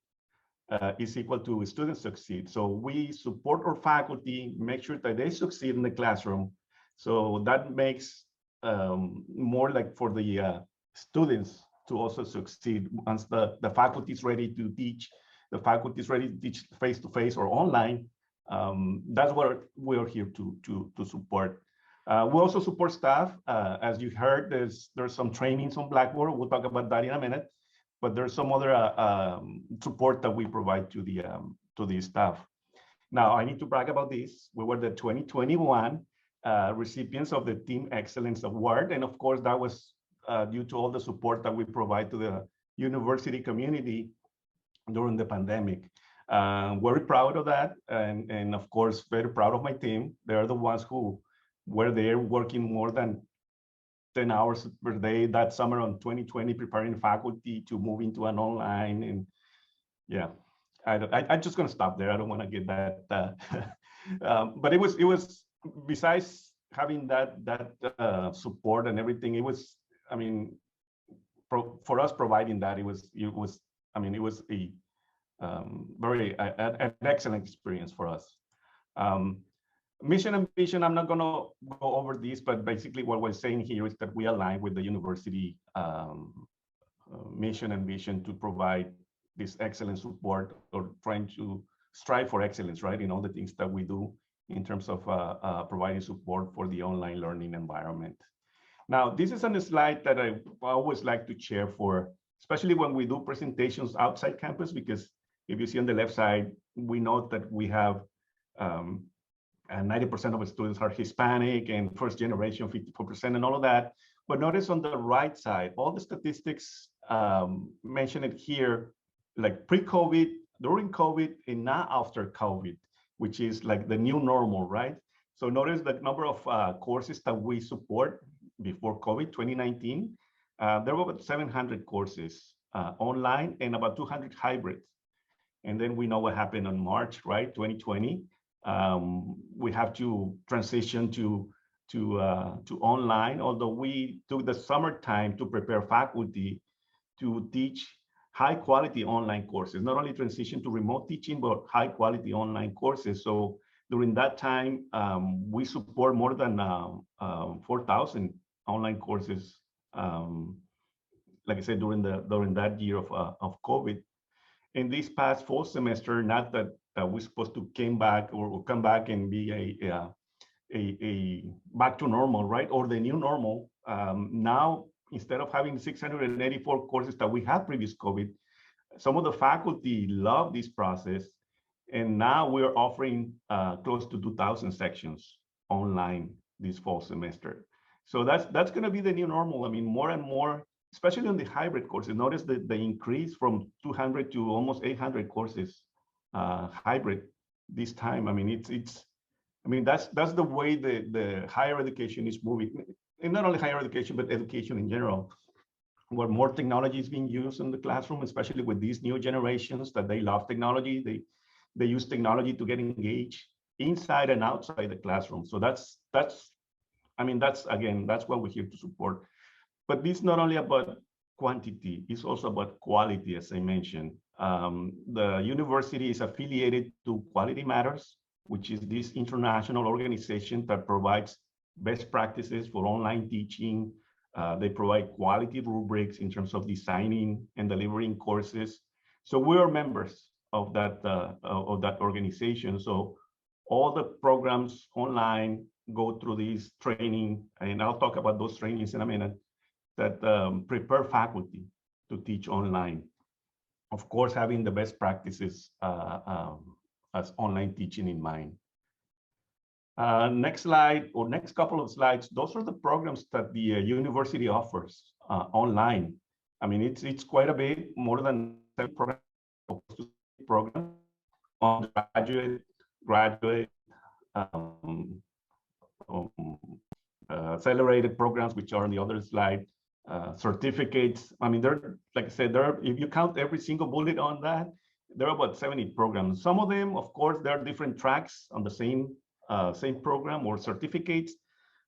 is equal to students succeed. So we support our faculty, make sure that they succeed in the classroom. So that makes more like for the students to also succeed. Once the faculty is ready to teach, the faculty is ready to teach face-to-face or online. That's what we're here to support. We also support staff. As you heard, there's some trainings on Blackboard. We'll talk about that in a minute. But there's some other support that we provide to the staff. Now, I need to brag about this. We were the 2021 recipients of the Team Excellence Award. And of course, that was due to all the support that we provide to the university community during the pandemic. Very proud of that. And of course, very proud of my team. They're the ones who were there working more than 10 hours per day that summer on 2020, preparing faculty to move into an online. And yeah, I'm just going to stop there. I don't want to get that. But it was besides having that support and everything, it was, I mean, for us providing that, it was a an excellent experience for us. Mission and vision, I'm not going to go over this, but basically what we're saying here is that we align with the university mission and vision to provide this excellent support, or trying to strive for excellence, right, in all the things that we do in terms of providing support for the online learning environment. Now, this is on a slide that I always like to share for, especially when we do presentations outside campus, because if you see on the left side, we note that we have 90% of the students are Hispanic and first generation, 54% and all of that. But notice on the right side, all the statistics mentioned here, like pre-COVID, during COVID, and now after COVID, which is like the new normal, right? So notice the number of courses that we support before COVID, 2019, there were about 700 courses online and about 200 hybrid. And then we know what happened on March, right, 2020. We have to transition to online, although we took the summertime to prepare faculty to teach high quality online courses, not only transition to remote teaching, but high quality online courses. So during that time, we support more than 4,000 online courses, like I said, during that year of COVID. In this past fall semester, not that we're supposed to come back and be a back to normal, right? Or the new normal. Now, instead of having 684 courses that we had previous COVID, some of the faculty love this process. And now we're offering close to 2,000 sections online this fall semester. So that's going to be the new normal. I mean, more and more, especially on the hybrid courses. Notice the increase from 200 to almost 800 courses hybrid this time. I mean, that's the way the higher education is moving, and not only higher education, but education in general, where more technology is being used in the classroom, especially with these new generations that they love technology. They use technology to get engaged inside and outside the classroom. So that's what we're here to support. But this is not only about quantity, it's also about quality, as I mentioned. The university is affiliated to Quality Matters, which is this international organization that provides best practices for online teaching. They provide quality rubrics in terms of designing and delivering courses. So we are members of that organization. So all the programs online go through this training, and I'll talk about those trainings in a minute, that prepare faculty to teach online. Of course, having the best practices as online teaching in mind. Next slide, or next couple of slides, those are the programs that the university offers online. I mean, it's quite a bit, more than 7 programs on graduate, accelerated programs, which are on the other slide, certificates. I mean, like I said, if you count every single bullet on that, there are about 70 programs. Some of them, of course, there are different tracks on the same program or certificates.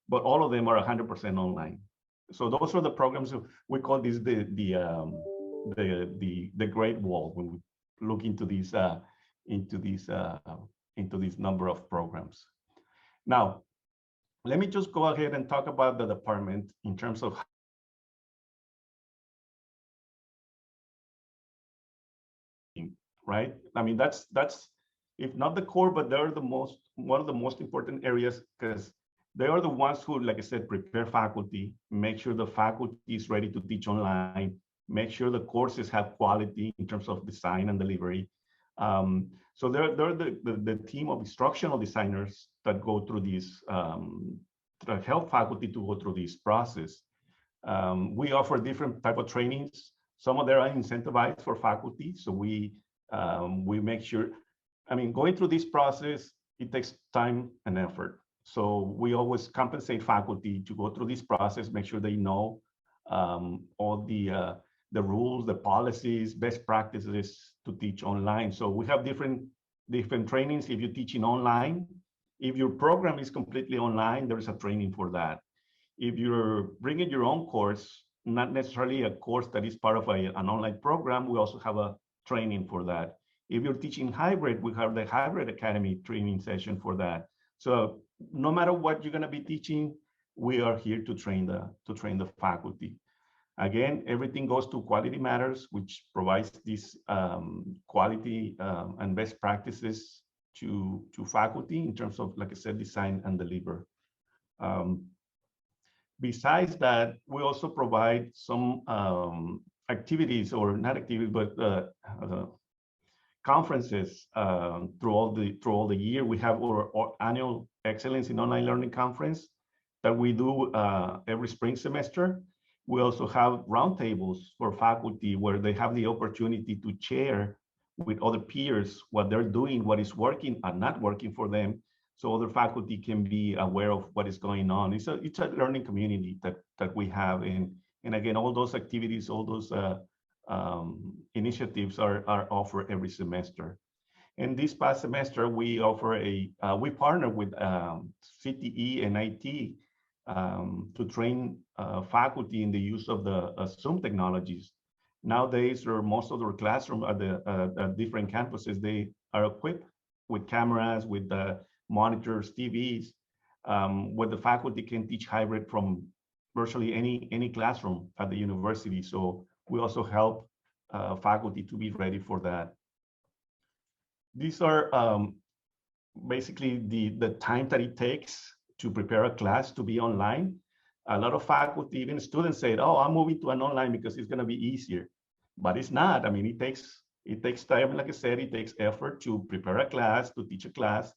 but all of them are 100% online. So those are the programs we call this the Great Wall when we look into these number of programs. Now, let me just go ahead and talk about the department in terms of right. I mean, that's if not the core, but they're one of the most important areas because they are the ones who, like I said, prepare faculty, make sure the faculty is ready to teach online, make sure the courses have quality in terms of design and delivery. So they're the team of instructional designers that go through these, that help faculty to go through this process. We offer different type of trainings. Some of them are incentivized for faculty. So we make sure, I mean, going through this process, it takes time and effort. So we always compensate faculty to go through this process, make sure they know all the rules, the policies, best practices to teach online. So we have different trainings if you're teaching online. If your program is completely online, there is a training for that. If you're bringing your own course, not necessarily a course that is part of an online program, we also have a training for that. If you're teaching hybrid, we have the Hybrid Academy training session for that. So no matter what you're going to be teaching, we are here to train the faculty. Again, everything goes to Quality Matters, which provides this quality and best practices to faculty in terms of, like I said, design and deliver. Besides that, we also provide some activities, or not activities, but conferences through all the year. We have our annual Excellence in Online Learning Conference that we do every spring semester. We also have roundtables for faculty where they have the opportunity to share with other peers what they're doing, what is working and not working for them, so other faculty can be aware of what is going on. It's a learning community that we have, and again, all those activities, all those initiatives are offered every semester. And this past semester, we offer we partner with CTE and IT to train faculty in the use of the Zoom technologies. Nowadays, most of their classrooms at the different campuses, they are equipped with cameras, with the monitors, TVs, where the faculty can teach hybrid from virtually any classroom at the university. So we also help faculty to be ready for that. These are basically the time that it takes to prepare a class to be online. A lot of faculty, even students say, oh, I'm moving to an online because it's going to be easier. But it's not. I mean, it takes time, like I said, it takes effort to prepare a class, to teach a class,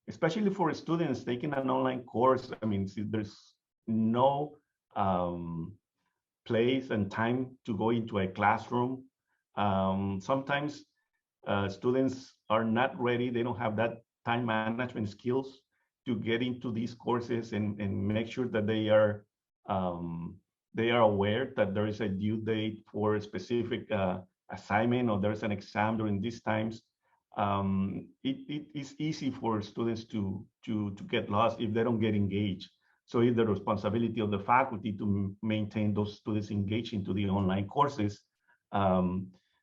especially for students taking an online course. I mean, there's no place and time to go into a classroom. Sometimes students are not ready. They don't have that time management skills to get into these courses and make sure that they are aware that there is a due date for a specific assignment, or there's an exam during these times. It is easy for students to get lost if they don't get engaged. So it's the responsibility of the faculty to maintain those students engaged into the online courses.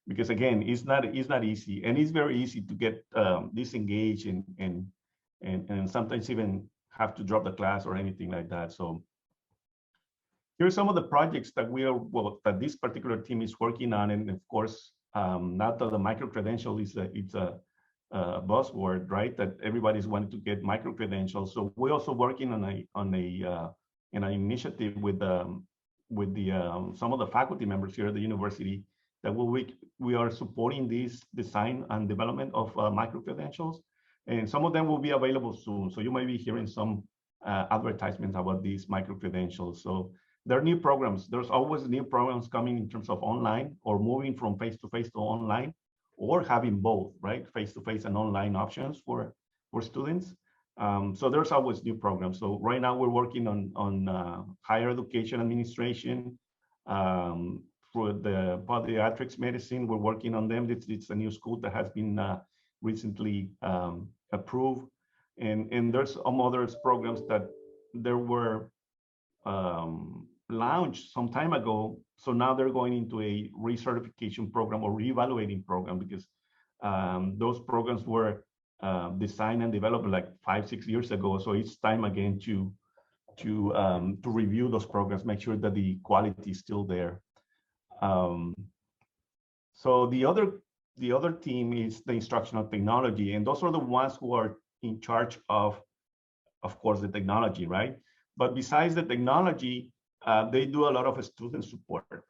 Because again, it's not easy, and it's very easy to get disengaged and sometimes even have to drop the class or anything like that. So here are some of the projects that that this particular team is working on, and of course, now that the micro-credential is a buzzword, right? That everybody's wanting to get micro-credentials. So we're also working on an initiative with some of the faculty members here at the university that we are supporting this design and development of micro-credentials. And some of them will be available soon. So you might be hearing some advertisements about these micro-credentials. So there are new programs. There's always new programs coming in terms of online, or moving from face-to-face to online, or having both, right? Face-to-face and online options for students. So there's always new programs. So right now we're working on higher education administration. For the pediatrics medicine, we're working on them. It's a new school that has been recently approved, and there's some other programs that were launched some time ago. So now they're going into a recertification program or reevaluating program because those programs were designed and developed like 5-6 years ago. So it's time again to review those programs, make sure that the quality is still there. So the other team is the instructional technology, and those are the ones who are in charge of course, the technology, right? But besides the technology, they do a lot of student support.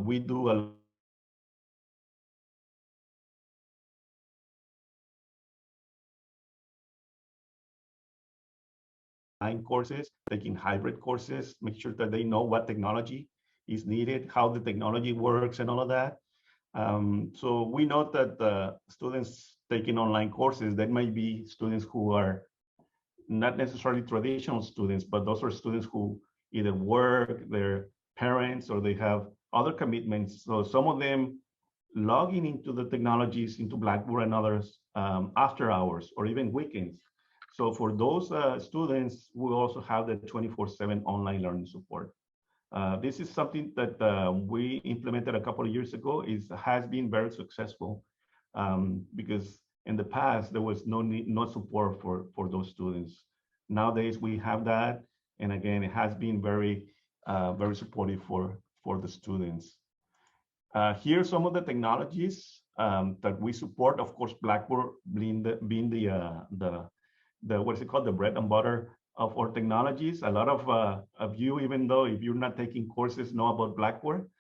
We do a courses, taking hybrid courses, make sure that they know what technology is needed, how the technology works and all of that. So we know that the students taking online courses, that might be students who are not necessarily traditional students, but those are students who either work, their parents, or they have other commitments. So some of them logging into the technologies, into Blackboard and others after hours or even weekends. So for those students, we also have the 24/7 online learning support. This is something that we implemented a couple of years ago. Has been very successful because in the past there was no support for those students. Nowadays we have that, and again, it has been very supportive for the students. Here are some of the technologies that we support. Of course, Blackboard being the what is it called, the bread and butter of our technologies. A lot of you, even though if you're not taking courses, know about Blackboard.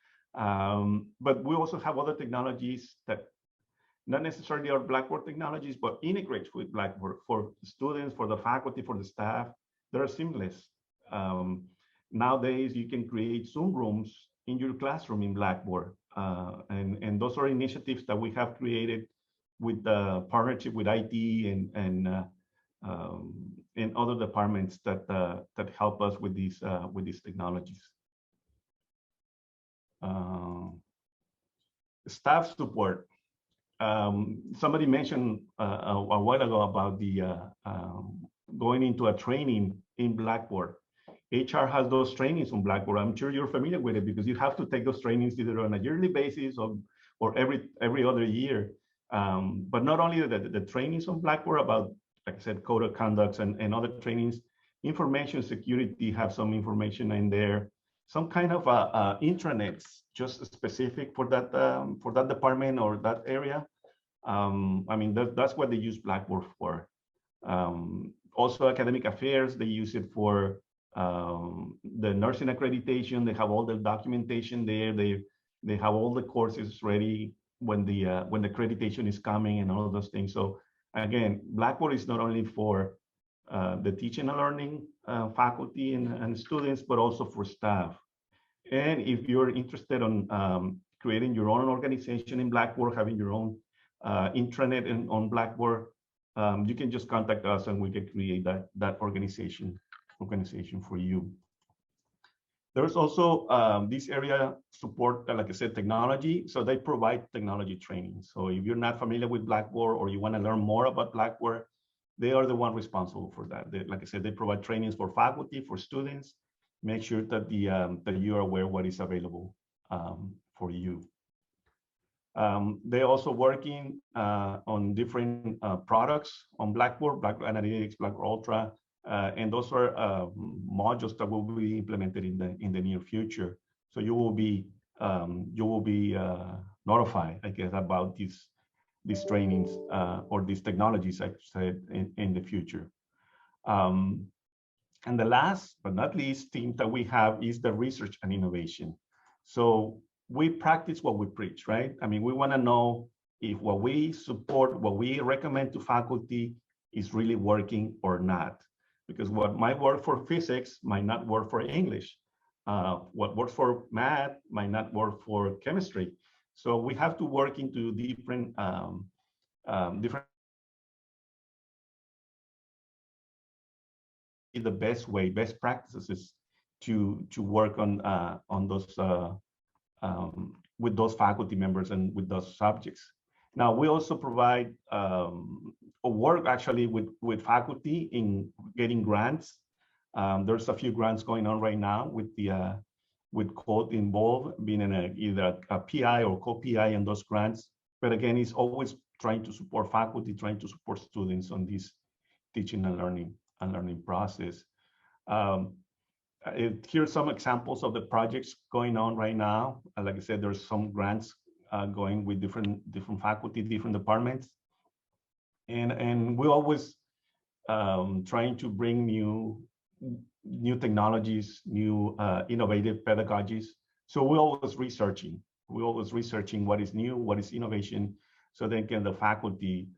But we also have other technologies that not necessarily are Blackboard technologies, but integrates with Blackboard for students, for the faculty, for the staff. They're seamless. Nowadays, you can create Zoom rooms in your classroom in Blackboard. And those are initiatives that we have created with the partnership with IT and other departments that help us with these technologies. Staff support. Somebody mentioned a while ago about the going into a training in Blackboard. HR has those trainings on Blackboard. I'm sure you're familiar with it because you have to take those trainings either on a yearly basis or every other year. But not only the trainings on Blackboard about, like I said, code of conducts and other trainings, information security have some information in there, some kind of intranets just specific for that department or that area. I mean, that's what they use Blackboard for. Also, academic affairs, they use it for the nursing accreditation. They have all the documentation there. They have all the courses ready when the accreditation is coming and all of those things. So again, Blackboard is not only for the teaching and learning faculty and students, but also for staff. And if you're interested on creating your own organization in Blackboard, having your own intranet on Blackboard, you can just contact us and we can create that organization for you. There's also this area support, like I said, technology. So they provide technology training. So if you're not familiar with Blackboard or you want to learn more about Blackboard, they are the one responsible for that. Like I said, they provide trainings for faculty, for students. Make sure that that you are aware what is available for you. They're also working on different products on Blackboard, Blackboard Analytics, Blackboard Ultra, and those are modules that will be implemented in the near future. So you will be notified, I guess, about these trainings or these technologies, I said, in the future. And the last but not least team that we have is the research and innovation. So we practice what we preach, right? I mean, we want to know if what we support, what we recommend to faculty is really working or not. Because what might work for physics might not work for English. What works for math might not work for chemistry. So we have to work into different the best way, best practices to work on those with those faculty members and with those subjects. Now we also provide work actually with faculty in getting grants There's a few grants going on right now with the with code involved, being in either a PI or co-PI in those grants. But again, it's always trying to support faculty, trying to support students on this teaching and learning process. Here's some examples of the projects going on right now. Like I said, there's some grants going with different faculty, different departments. And we're always trying to bring new technologies, new innovative pedagogies. So we're always researching. We're always researching what is new, what is innovation, so then the faculty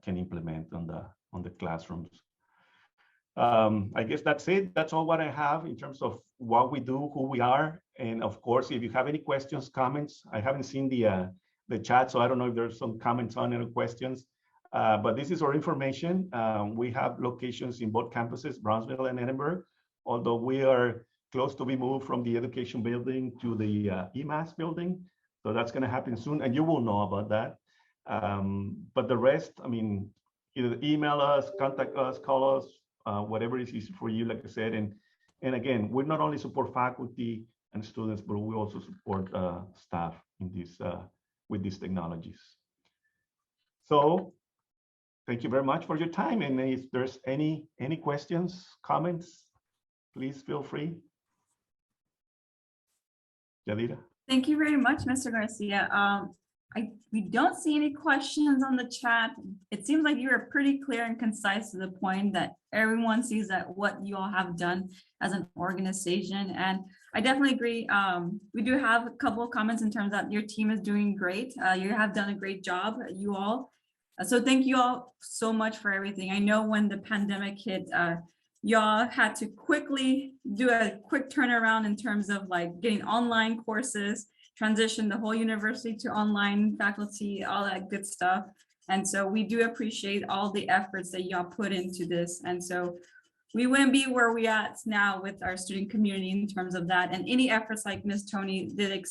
can implement on the classrooms. I guess that's it. That's all what I have in terms of what we do, who we are. And of course, if you have any questions, comments, I haven't seen the chat, so I don't know if there's some comments on any questions. But this is our information. We have locations in both campuses, Brownsville and Edinburgh, although we are close to be moved from the education building to the EMAS building. So that's going to happen soon, and you will know about that. But the rest, I mean, either email us, contact us, call us, whatever is easy for you, like I said. And again, we not only support faculty and students, but we also support staff in this with these technologies. So thank you very much for your time. And if there's any questions, comments, please feel free. Yadira. Thank you very much, Mr. Garcia. We don't see any questions on the chat. It seems like you are pretty clear and concise to the point that everyone sees that what you all have done as an organization. And I definitely agree. We do have a couple of comments in terms that your team is doing great. You have done a great job, you all. So thank you all so much for everything. I know when the pandemic hit, y'all had to quickly do a quick turnaround in terms of like getting online courses, transition the whole university to online faculty, all that good stuff. And so we do appreciate all the efforts that y'all put into this. And so we wouldn't be where we at now with our student community in terms of that. And any efforts like Ms. Tony did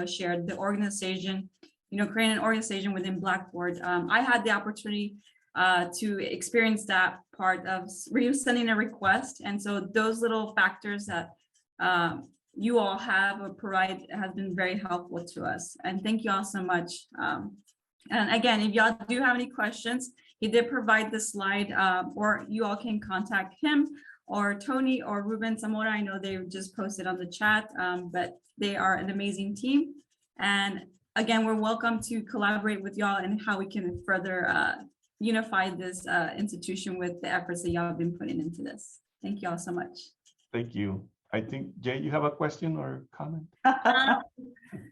shared, the organization, creating an organization within Blackboard. I had the opportunity to experience that part of really sending a request. And so those little factors that you all have or provide has been very helpful to us. And thank you all so much. And again, if y'all do have any questions, he did provide the slide, or you all can contact him or Tony or Ruben Zamora. I know they just posted on the chat, but they are an amazing team. And again, we're welcome to collaborate with y'all and how we can further unify this institution with the efforts that y'all have been putting into this. Thank you all so much. Thank you. I think, Jay, you have a question or comment?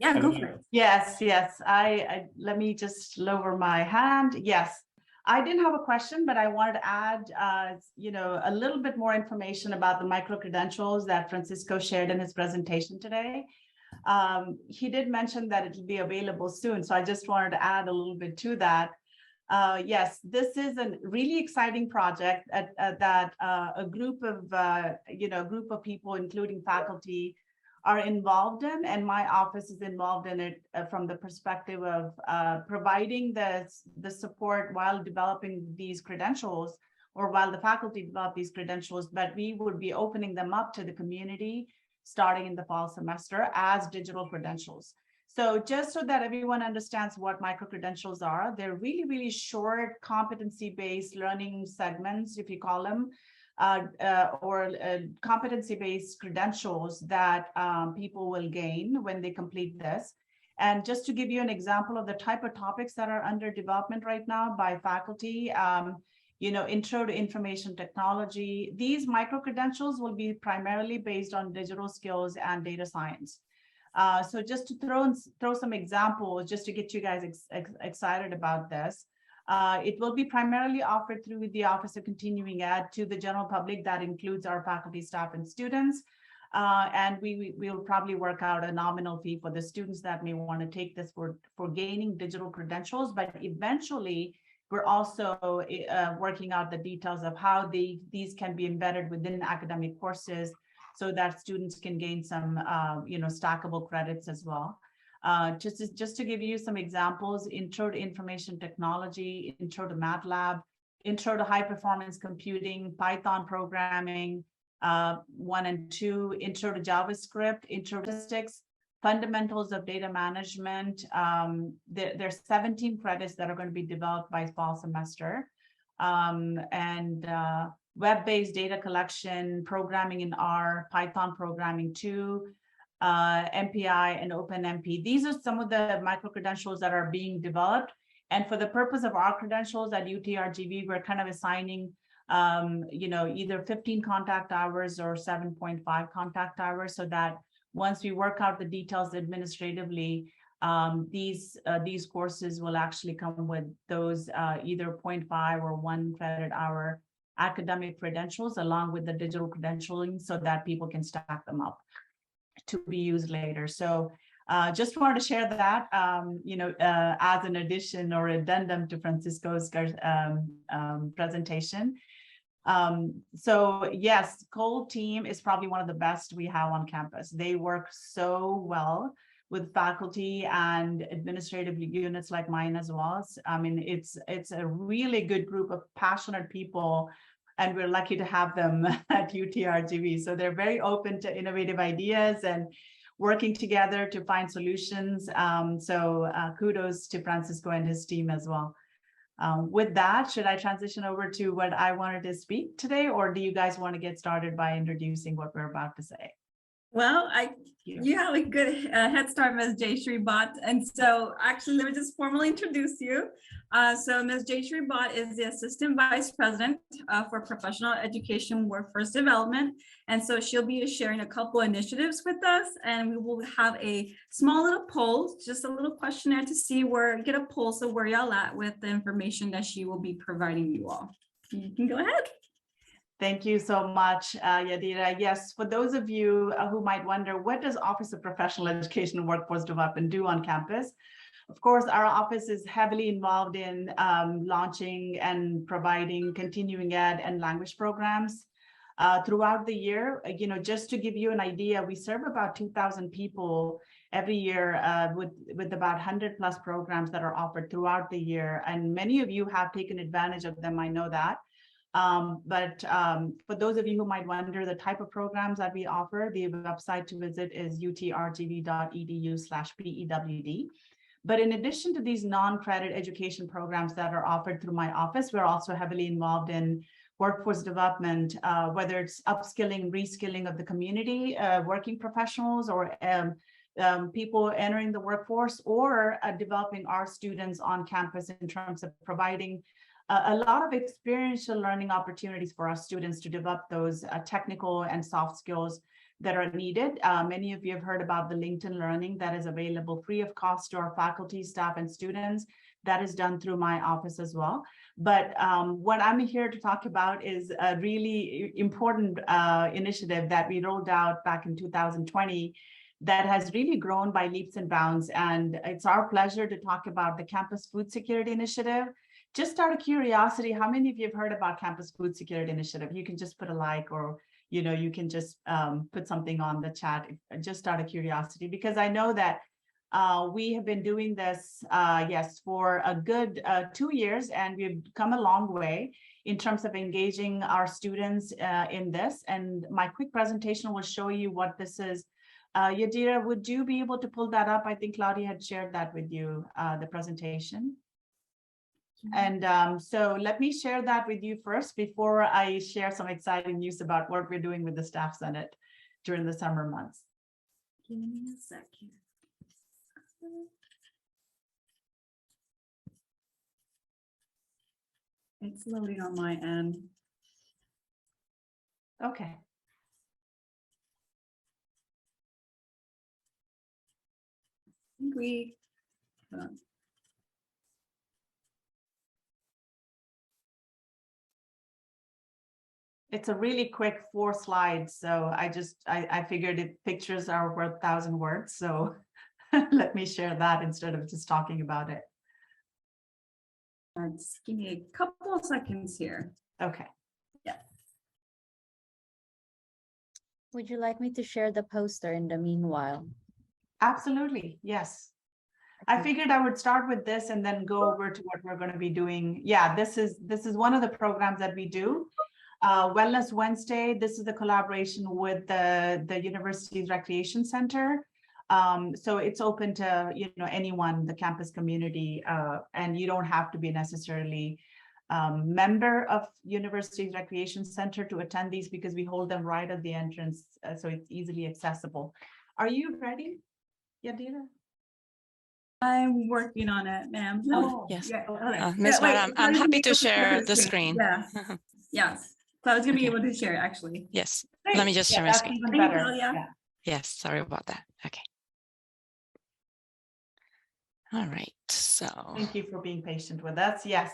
Yeah, go for it. Yes. I let me just lower my hand. Yes, I didn't have a question, but I wanted to add, a little bit more information about the micro-credentials that Francisco shared in his presentation today. He did mention that it will be available soon, so I just wanted to add a little bit to that. Yes, this is a really exciting project that a group of people, including faculty, are involved in, and my office is involved in it from the perspective of providing the support while developing these credentials, or while the faculty develop these credentials, but we would be opening them up to the community starting in the fall semester as digital credentials. So just so that everyone understands what micro-credentials are, they're really, really short competency-based learning segments, if you call them, or competency-based credentials that people will gain when they complete this. And just to give you an example of the type of topics that are under development right now by faculty, intro to information technology, these micro-credentials will be primarily based on digital skills and data science. So just to throw some examples, just to get you guys excited about this, it will be primarily offered through the Office of Continuing Ed to the general public. That includes our faculty, staff, and students. And we will probably work out a nominal fee for the students that may want to take this for gaining digital credentials. But eventually, we're also working out the details of how these can be embedded within academic courses, so that students can gain some, stackable credits as well. Just to give you some examples: Intro to Information Technology, Intro to MATLAB, Intro to High Performance Computing, Python programming, 1 and 2, Intro to JavaScript, Intro to Statistics, Fundamentals of Data Management. There's 17 credits that are going to be developed by fall semester. Web-based data collection, programming in R, Python programming 2, MPI and OpenMP. These are some of the micro-credentials that are being developed. And for the purpose of our credentials at UTRGV, we're kind of assigning either 15 contact hours or 7.5 contact hours, so that once we work out the details administratively, these courses will actually come with those either 0.5 or 1 credit hour academic credentials along with the digital credentialing, so that people can stack them up to be used later. So just wanted to share that, as an addition or addendum to Francisco's presentation. So yes, Cole team is probably one of the best we have on campus. They work so well with faculty and administrative units like mine as well. I mean, it's a really good group of passionate people, and we're lucky to have them at UTRGV. So they're very open to innovative ideas and working together to find solutions. Kudos to Francisco and his team as well. With that, should I transition over to what I wanted to speak today, or do you guys want to get started by introducing what we're about to say? Well, you have a good head start, Ms. Jayshree Bhatt. And so actually, let me just formally introduce you. So Ms. Jayshree Bhatt is the Assistant Vice President for Professional Education Workforce Development. And so she'll be sharing a couple initiatives with us, and we will have a small little poll, just a little questionnaire to see get a pulse of where y'all at with the information that she will be providing you all. You can go ahead. Thank you so much, Yadira. Yes, for those of you who might wonder, what does Office of Professional Education and Workforce Development do on campus? Of course, our office is heavily involved in launching and providing continuing ed and language programs throughout the year. Just to give you an idea, we serve about 2,000 people every year with about 100 plus programs that are offered throughout the year. And many of you have taken advantage of them, I know that. For those of you who might wonder the type of programs that we offer, the website to visit is utrgv.edu/PEWD. But in addition to these non-credit education programs that are offered through my office, we're also heavily involved in workforce development, whether it's upskilling, reskilling of the community, working professionals, or people entering the workforce, or developing our students on campus in terms of providing a lot of experiential learning opportunities for our students to develop those technical and soft skills that are needed. Many of you have heard about the LinkedIn Learning that is available free of cost to our faculty, staff, and students. That is done through my office as well. But what I'm here to talk about is a really important initiative that we rolled out back in 2020 that has really grown by leaps and bounds. And it's our pleasure to talk about the Campus Food Security Initiative. Just out of curiosity, how many of you have heard about Campus Food Security Initiative? You can just put a like, or you can just put something on the chat, just out of curiosity, because I know that we have been doing this, for a good 2 years, and we've come a long way in terms of engaging our students in this. And my quick presentation will show you what this is. Yadira, would you be able to pull that up? I think Claudia had shared that with you, the presentation. And so let me share that with you first before I share some exciting news about what we're doing with the Staff Senate during the summer months. Give me a second. It's loading on my end. Okay. It's a really quick 4 slides, so I figured pictures are worth 1,000 words, so let me share that instead of just talking about it. Just give me a couple of seconds here. Okay. Yeah. Would you like me to share the poster in the meanwhile? Absolutely, yes. I figured I would start with this and then go over to what we're going to be doing. Yeah, this is one of the programs that we do. Wellness Wednesday. This is the collaboration with the university's recreation center. So it's open to anyone, the campus community, and you don't have to be necessarily member of university's recreation center to attend these, because we hold them right at the entrance, so it's easily accessible. Are you ready, Yadira? I'm working on it, ma'am. Oh, Yes. yeah, all right. Ms. wait, Madam, so I I'm was happy to gonna share be the able to screen. Yeah, yes. So I was gonna be Okay. able to share actually. Yes, Great. let me just Yeah, share my that's screen. even Thank you, better. Talia. Yeah. Yes, sorry about that. Okay. All right, so. Thank you for being patient with us. Yes.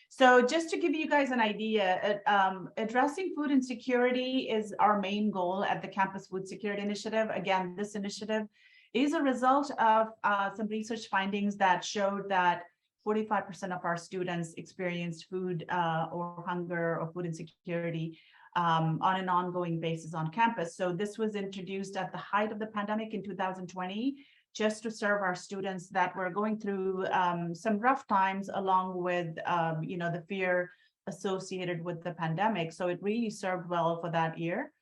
So just to give you guys an idea, addressing food insecurity is our main goal at the Campus Food Security Initiative. Again, this initiative is a result of some research findings that showed that 45% of our students experienced food or hunger or food insecurity on an ongoing basis on campus. So this was introduced at the height of the pandemic in 2020, just to serve our students that were going through some rough times, along with the fear associated with the pandemic. So it really served well for that year.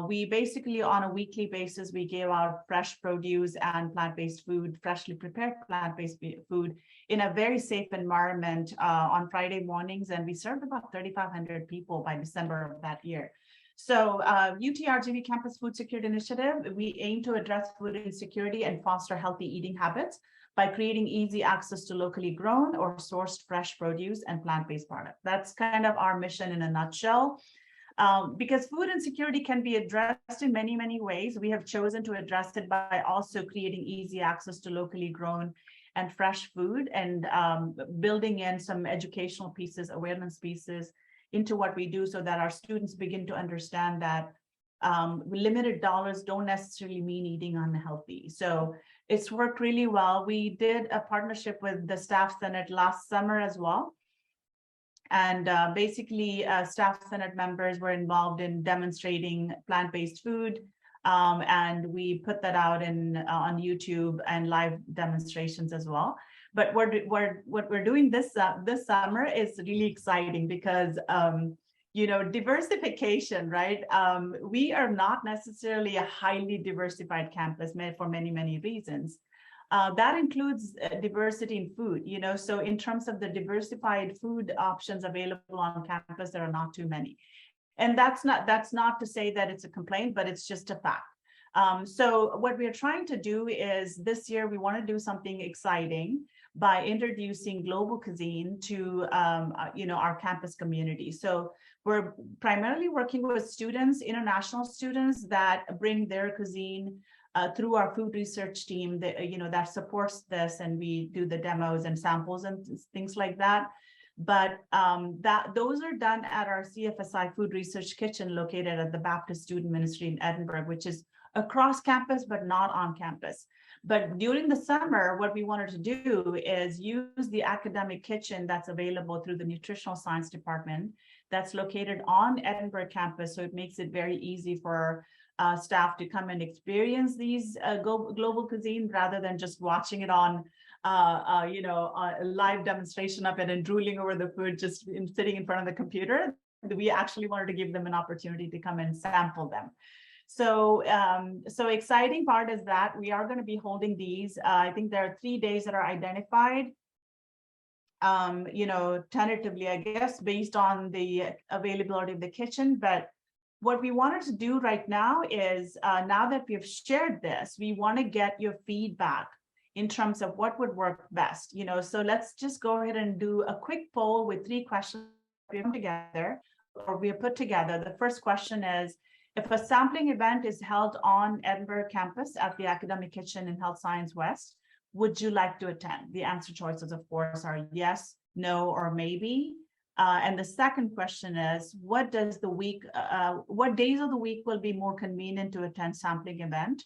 We basically, on a weekly basis, we gave out fresh produce and plant-based food, freshly prepared plant-based food in a very safe environment on Friday mornings, and we served about 3,500 people by December of that year. So UTRGV Campus Food Security Initiative, we aim to address food insecurity and foster healthy eating habits by creating easy access to locally grown or sourced fresh produce and plant-based products. That's kind of our mission in a nutshell. Because food insecurity can be addressed in many, many ways. We have chosen to address it by also creating easy access to locally grown and fresh food, and building in some educational pieces, awareness pieces into what we do, so that our students begin to understand that limited dollars don't necessarily mean eating unhealthy. So it's worked really well. We did a partnership with the Staff Senate last summer as well. And basically, Staff Senate members were involved in demonstrating plant-based food. And we put that out on YouTube and live demonstrations as well. But what we're doing this summer is really exciting, because diversification, right? We are not necessarily a highly diversified campus for many, many reasons. That includes diversity in food, so in terms of the diversified food options available on campus, there are not too many. And that's not to say that it's a complaint, but it's just a fact. So what we're trying to do is, this year we want to do something exciting by introducing global cuisine to our campus community. So we're primarily working with students, international students, that bring their cuisine through our food research team that supports this, and we do the demos and samples and things like that. But those are done at our CFSI Food Research Kitchen, located at the Baptist Student Ministry in Edinburgh, which is across campus, but not on campus. But during the summer, what we wanted to do is use the academic kitchen that's available through the Nutritional Science Department that's located on Edinburgh campus. So it makes it very easy for staff to come and experience these global cuisine, rather than just watching it on a live demonstration of it and drooling over the food, just sitting in front of the computer. We actually wanted to give them an opportunity to come and sample them. So exciting part is that we are going to be holding these. I think there are 3 days that are identified, tentatively, I guess, based on the availability of the kitchen. But what we wanted to do right now is, now that we've shared this, we want to get your feedback in terms of what would work best. So let's just go ahead and do a quick poll with 3 questions we put together. The first question is, if a sampling event is held on Edinburgh campus at the Academic Kitchen in Health Science West, would you like to attend? The answer choices, of course, are yes, no, or maybe. And the second question is, what days of the week will be more convenient to attend sampling event?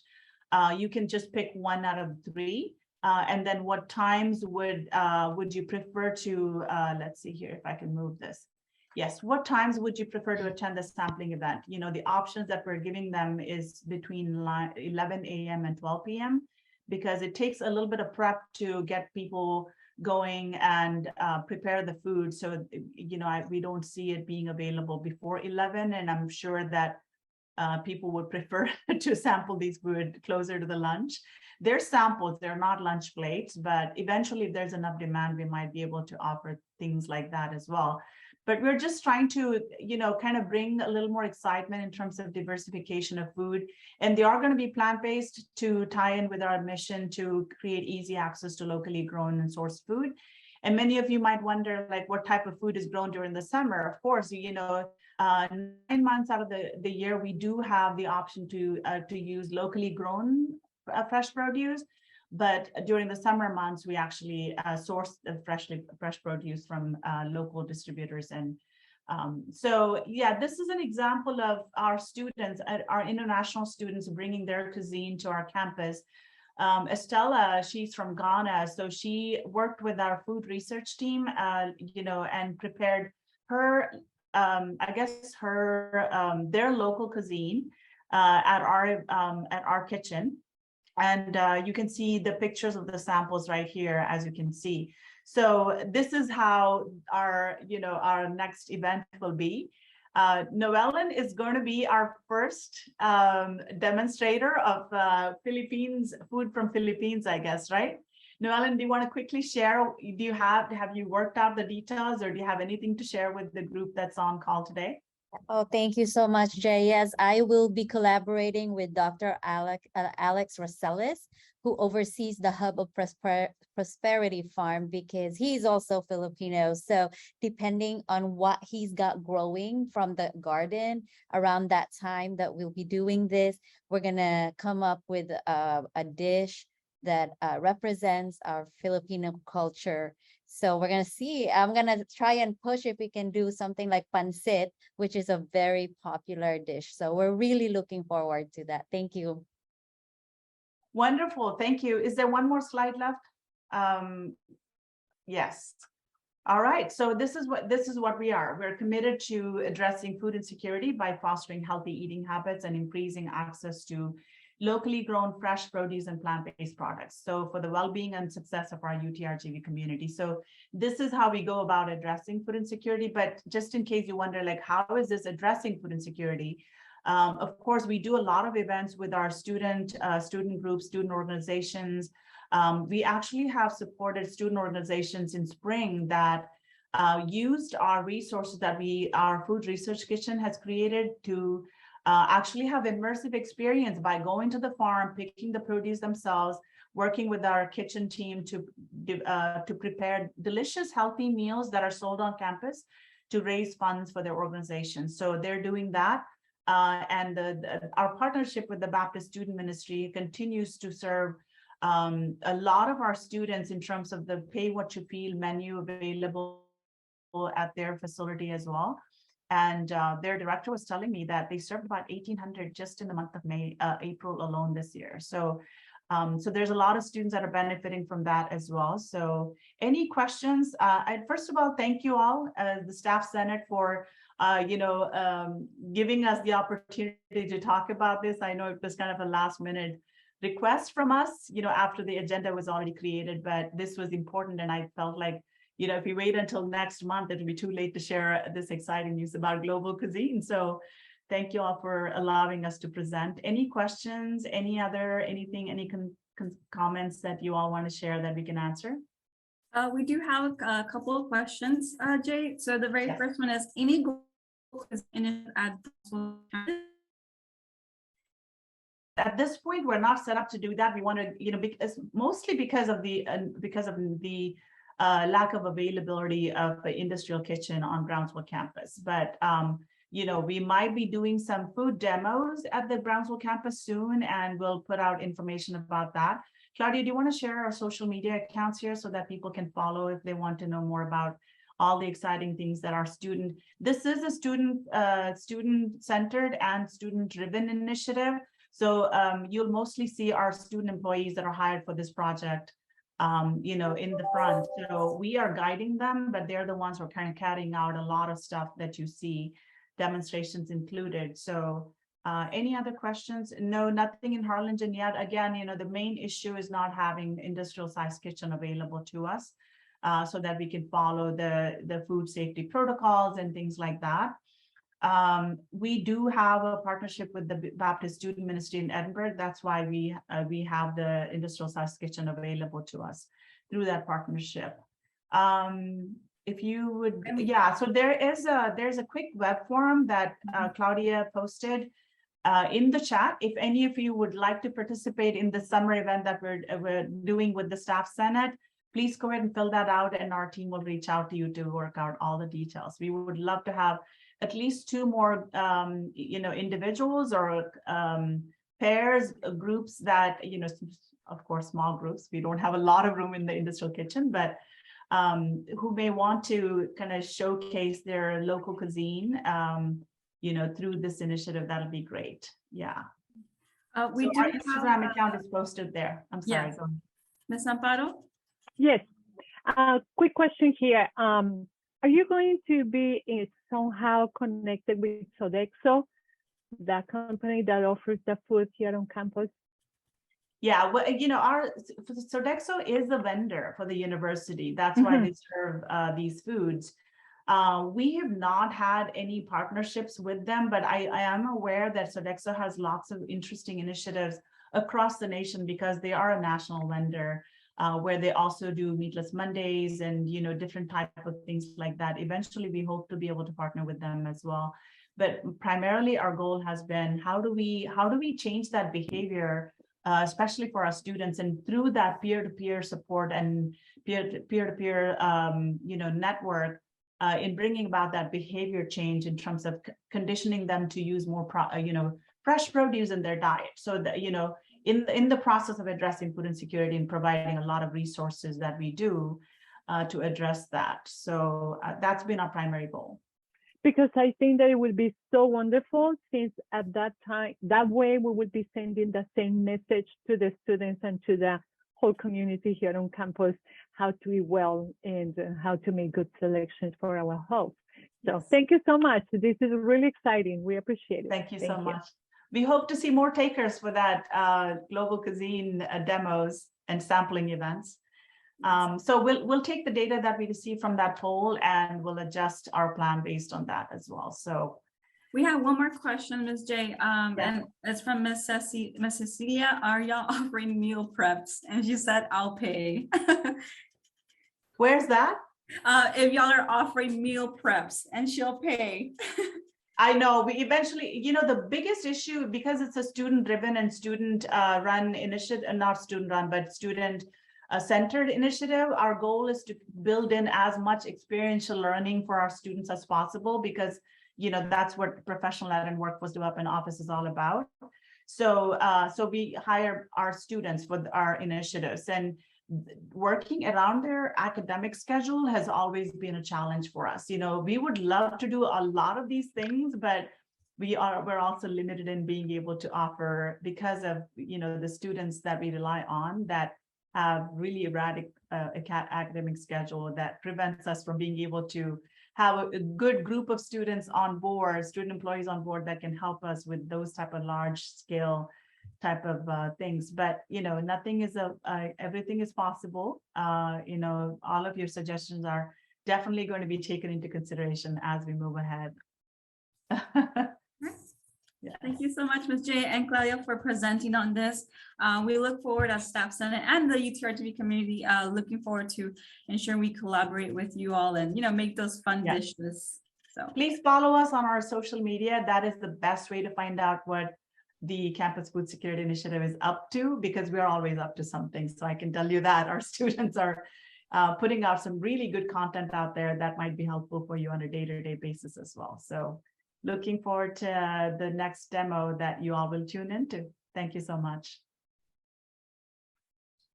You can just pick 1 out of 3. And then what times would you prefer to, let's see here if I can move this. Yes, what times would you prefer to attend the sampling event? The options that we're giving them is between 11 a.m. and 12 p.m. because it takes a little bit of prep to get people going and prepare the food. So, we don't see it being available before 11, and I'm sure that people would prefer to sample these food closer to the lunch. They're samples, they're not lunch plates, but eventually if there's enough demand, we might be able to offer things like that as well. But we're just trying to, kind of bring a little more excitement in terms of diversification of food. And they are going to be plant-based to tie in with our mission to create easy access to locally grown and sourced food. And many of you might wonder, like, what type of food is grown during the summer? Of course, 9 months out of the year, we do have the option to use locally grown fresh produce. But during the summer months, we actually source the fresh produce from local distributors. And so, yeah, this is an example of our students, our international students, bringing their cuisine to our campus. Estella, she's from Ghana, so she worked with our food research team, and prepared her, their local cuisine at our kitchen. And you can see the pictures of the samples right here, as you can see. So this is how our next event will be. Noellen is going to be our first demonstrator of Philippines food from Philippines, I guess, right? Noellen, do you want to quickly share? Have you worked out the details, or do you have anything to share with the group that's on call today? Oh, thank you so much, Jay. Yes, I will be collaborating with Dr. Alex Rosales, who oversees the Hub of Prosperity Farm, because he's also Filipino. So depending on what he's got growing from the garden around that time that we'll be doing this, we're gonna come up with a dish that represents our Filipino culture. So we're gonna see, I'm gonna try and push if we can do something like pancit, which is a very popular dish. So we're really looking forward to that. Thank you. Wonderful, thank you. Is there one more slide left? Yes. All right, so this is what we are. We're committed to addressing food insecurity by fostering healthy eating habits and increasing access to locally grown fresh produce and plant-based products. So for the well-being and success of our UTRGV community. So this is how we go about addressing food insecurity. But just in case you wonder, like, how is this addressing food insecurity? Of course, we do a lot of events with our student groups, student organizations. We actually have supported student organizations in spring that used our resources that our food research kitchen has created to actually have immersive experience by going to the farm, picking the produce themselves, working with our kitchen team to prepare delicious, healthy meals that are sold on campus to raise funds for their organization. So they're doing that. And our partnership with the Baptist Student Ministry continues to serve a lot of our students in terms of the Pay What You Feel menu available at their facility as well. And their director was telling me that they served about 1,800 just in the month of April alone this year. So, so there's a lot of students that are benefiting from that as well. So any questions? First of all, thank you all, the Staff Senate, for giving us the opportunity to talk about this. I know it was kind of a last minute request from us, after the agenda was already created, but this was important. And I felt like, if we wait until next month, it'll be too late to share this exciting news about global cuisine. So thank you all for allowing us to present. Any questions, any comments that you all want to share that we can answer? We do have a couple of questions, Jay. So the very first one is, any goals at this point, we're not set up to do that. We want to, because mostly because of the lack of availability of the industrial kitchen on Brownsville campus. But, we might be doing some food demos at the Brownsville campus soon, and we'll put out information about that. Claudia, do you want to share our social media accounts here so that people can follow if they want to know more about all the exciting things that our this is a student-centered and student-driven initiative. So you'll mostly see our student employees that are hired for this project in the front. So we are guiding them, but they're the ones who are kind of carrying out a lot of stuff that you see, demonstrations included. So any other questions? No, nothing in Harlingen yet. Again, the main issue is not having industrial sized kitchen available to us. so that we can follow the food safety protocols and things like that. We do have a partnership with the Baptist Student Ministry in Edinburgh. That's why we have the Industrial Size Kitchen available to us through that partnership. If you would, yeah, so there's a quick web form that Claudia posted in the chat. If any of you would like to participate in the summer event that we're doing with the Staff Senate, please go ahead and fill that out, and our team will reach out to you to work out all the details. We would love to have at least 2 more, individuals or pairs, groups that, of course, small groups. We don't have a lot of room in the industrial kitchen, but who may want to kind of showcase their local cuisine, through this initiative. That'll be great. Yeah. We So do our have, Instagram account is posted there. I'm sorry. Yes. Go ahead. Ms. Amparo? Yes. Quick question here. Are you going to be somehow connected with Sodexo, the company that offers the food here on campus? Yeah, well, Sodexo is a vendor for the university. That's why they serve these foods. We have not had any partnerships with them, but I am aware that Sodexo has lots of interesting initiatives across the nation because they are a national vendor, where they also do Meatless Mondays and different type of things like that. Eventually, we hope to be able to partner with them as well. But primarily, our goal has been how do we change that behavior, especially for our students, and through that peer-to-peer support and peer-to-peer network, in bringing about that behavior change in terms of conditioning them to use more fresh produce in their diet. So that in the process of addressing food insecurity and providing a lot of resources that we do to address that. So that's been our primary goal. Because I think that it would be so wonderful, since at that time, that way we would be sending the same message to the students and to the whole community here on campus, how to eat well and how to make good selections for our health. So thank you so much. This is really exciting. We appreciate it. Thank you so much. We hope to see more takers for that global cuisine demos and sampling events. So we'll take the data that we receive from that poll and we'll adjust our plan based on that as well. So we have one more question, Ms. J, and it's from Ms. Cecilia. Are y'all offering meal preps? And she said, I'll pay. Where's that? If y'all are offering meal preps, and she'll pay. I know, we eventually, the biggest issue, because it's a student-driven and student-run initiative, not student-run, but student-centered initiative, our goal is to build in as much experiential learning for our students as possible, because that's what professional ed and workforce development office is all about. So we hire our students for our initiatives, and working around their academic schedule has always been a challenge for us. We would love to do a lot of these things, but we're also limited in being able to offer, because of the students that we rely on that have really erratic academic schedule that prevents us from being able to have a good group of students on board, student employees on board that can help us with those type of large scale type of things. But nothing is everything is possible. All of your suggestions are definitely going to be taken into consideration as we move ahead. Thank you so much, Ms. J and Claudia, for presenting on this. We look forward as Staff Senate and the UTRGV community, looking forward to ensuring we collaborate with you all and make those fun dishes. So please follow us on our social media. That is the best way to find out what the Campus Food Security Initiative is up to, because we're always up to something. So I can tell you that our students are putting out some really good content out there that might be helpful for you on a day-to-day basis as well. So looking forward to the next demo that you all will tune into. Thank you so much.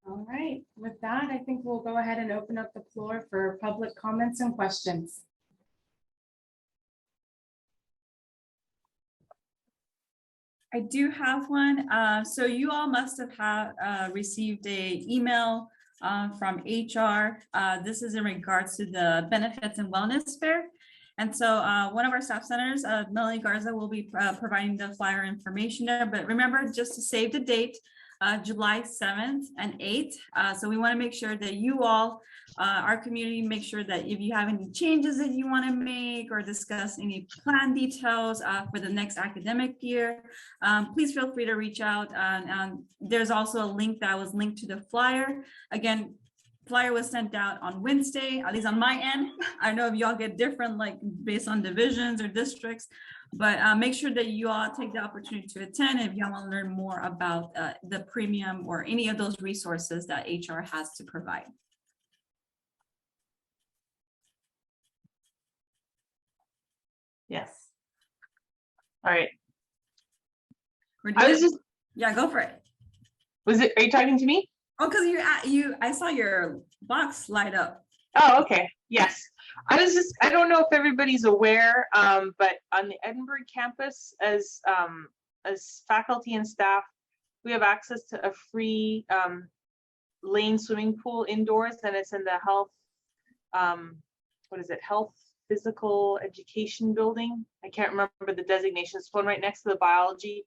All right, with that, I think we'll go ahead and open up the floor for public comments and questions. I do have one. So you all must have received an email from HR. This is in regards to the benefits and wellness fair. And so one of our staff senators, Melanie Garza, will be providing the flyer information there. But remember, just to save the date, July 7th and 8th. So we want to make sure that you all, our community, make sure that if you have any changes that you want to make or discuss any plan details for the next academic year, please feel free to reach out. And there's also a link that was linked to the flyer. Again, flyer was sent out on Wednesday, at least on my end. I know if y'all get different, like based on divisions or districts, but make sure that you all take the opportunity to attend if y'all want to learn more about the premium or any of those resources that HR has to provide. Yes. All right. I was just, yeah, go for it. Are you talking to me? Oh, because I saw your box light up. Oh, okay. Yes. I don't know if everybody's aware, but on the Edinburgh campus, as faculty and staff, we have access to a free lane swimming pool indoors, and it's in the health, what is it? Health Physical Education building. I can't remember the designation. It's one right next to the biology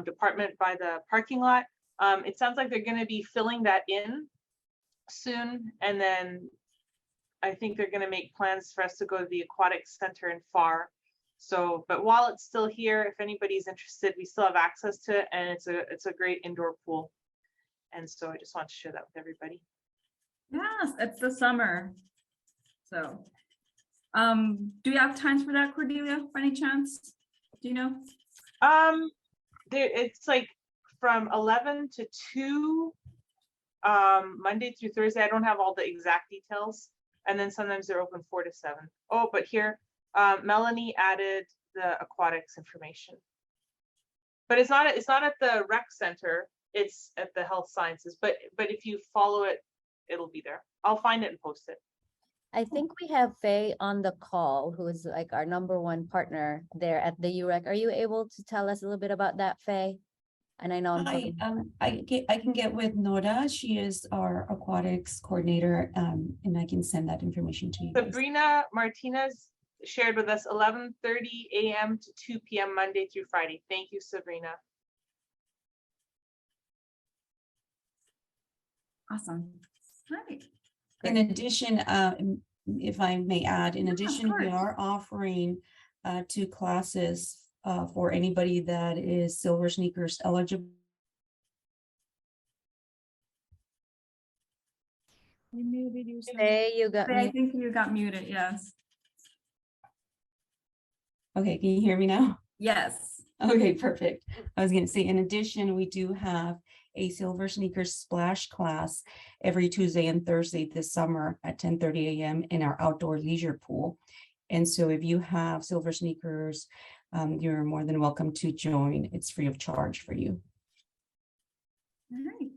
department by the parking lot. It sounds like they're going to be filling that in soon, and then I think they're going to make plans for us to go to the aquatic center in FAR. So, but while it's still here, if anybody's interested, we still have access to it, and it's a great indoor pool. And so I just want to share that with everybody. Yes, it's the summer. So, do you have times for that, Cordelia, by any chance? Do you know? It's like from 11 to 2, Monday through Thursday. I don't have all the exact details. And then sometimes they're open 4 to 7. Oh, but here, Melanie added the aquatics information. But it's not at the rec center. It's at the health sciences. But if you follow it, it'll be there. I'll find it and post it. I think we have Faye on the call, who is like our #1 partner there at the UREC. Are you able to tell us a little bit about that, Faye? And I know I can get with Nora. She is our aquatics coordinator, and I can send that information to you guys. Sabrina Martinez shared with us 11:30 a.m. to 2 p.m. Monday through Friday. Thank you, Sabrina. Awesome. Right. In addition, if I may add, in addition, we are offering 2 classes for anybody that is Silver Sneakers eligible. You muted yourself. Hey, you got I think you got muted. Yes. Okay, can you hear me now? Yes. Okay, perfect. I was going to say, in addition, we do have a Silver Sneakers Splash class every Tuesday and Thursday this summer at 10:30 a.m. in our outdoor leisure pool. And so if you have Silver Sneakers, you're more than welcome to join. It's free of charge for you. All right.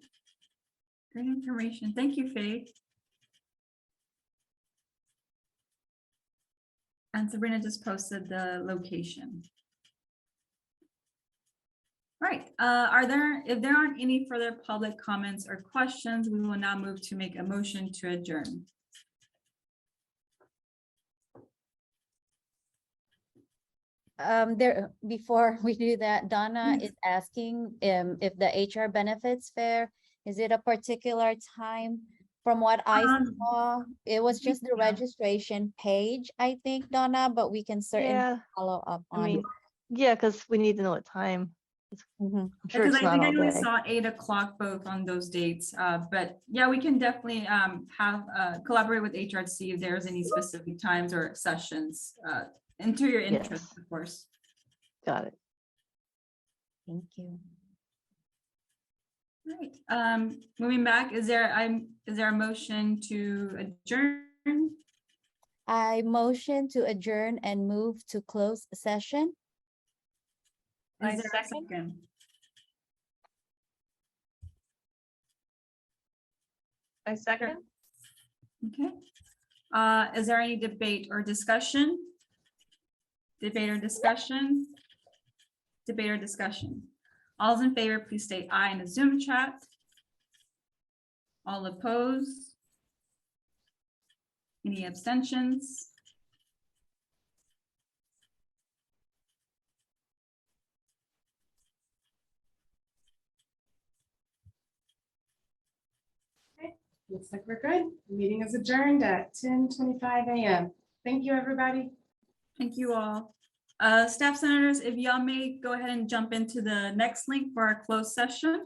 Great information. Thank you, Faye. And Sabrina just posted the location. Right. If there aren't any further public comments or questions, we will now move to make a motion to adjourn. Before we do that, Donna is asking if the HR benefits fair, is it a particular time? From what I saw, it was just the registration page, I think, Donna, but we can certainly follow up on it. Yeah, because we need to know what time. I'm sure Because it's I not think I all only day. saw 8 o'clock both on those dates. But yeah, we can definitely collaborate with HR to see if there's any specific times or sessions into your interest, of course. Got it. Thank you. Right. Moving back, is there a motion to adjourn? I motion to adjourn and move to close session. Is there a second? I second. Okay. Is there any debate or discussion? Debate or discussion? Debate or discussion? All's in favor, please state aye in the Zoom chat. All opposed? Any abstentions? Looks like we're good. The meeting is adjourned at 10:25 a.m. Thank you, everybody. Thank you all. Staff senators, if y'all may go ahead and jump into the next link for our closed session.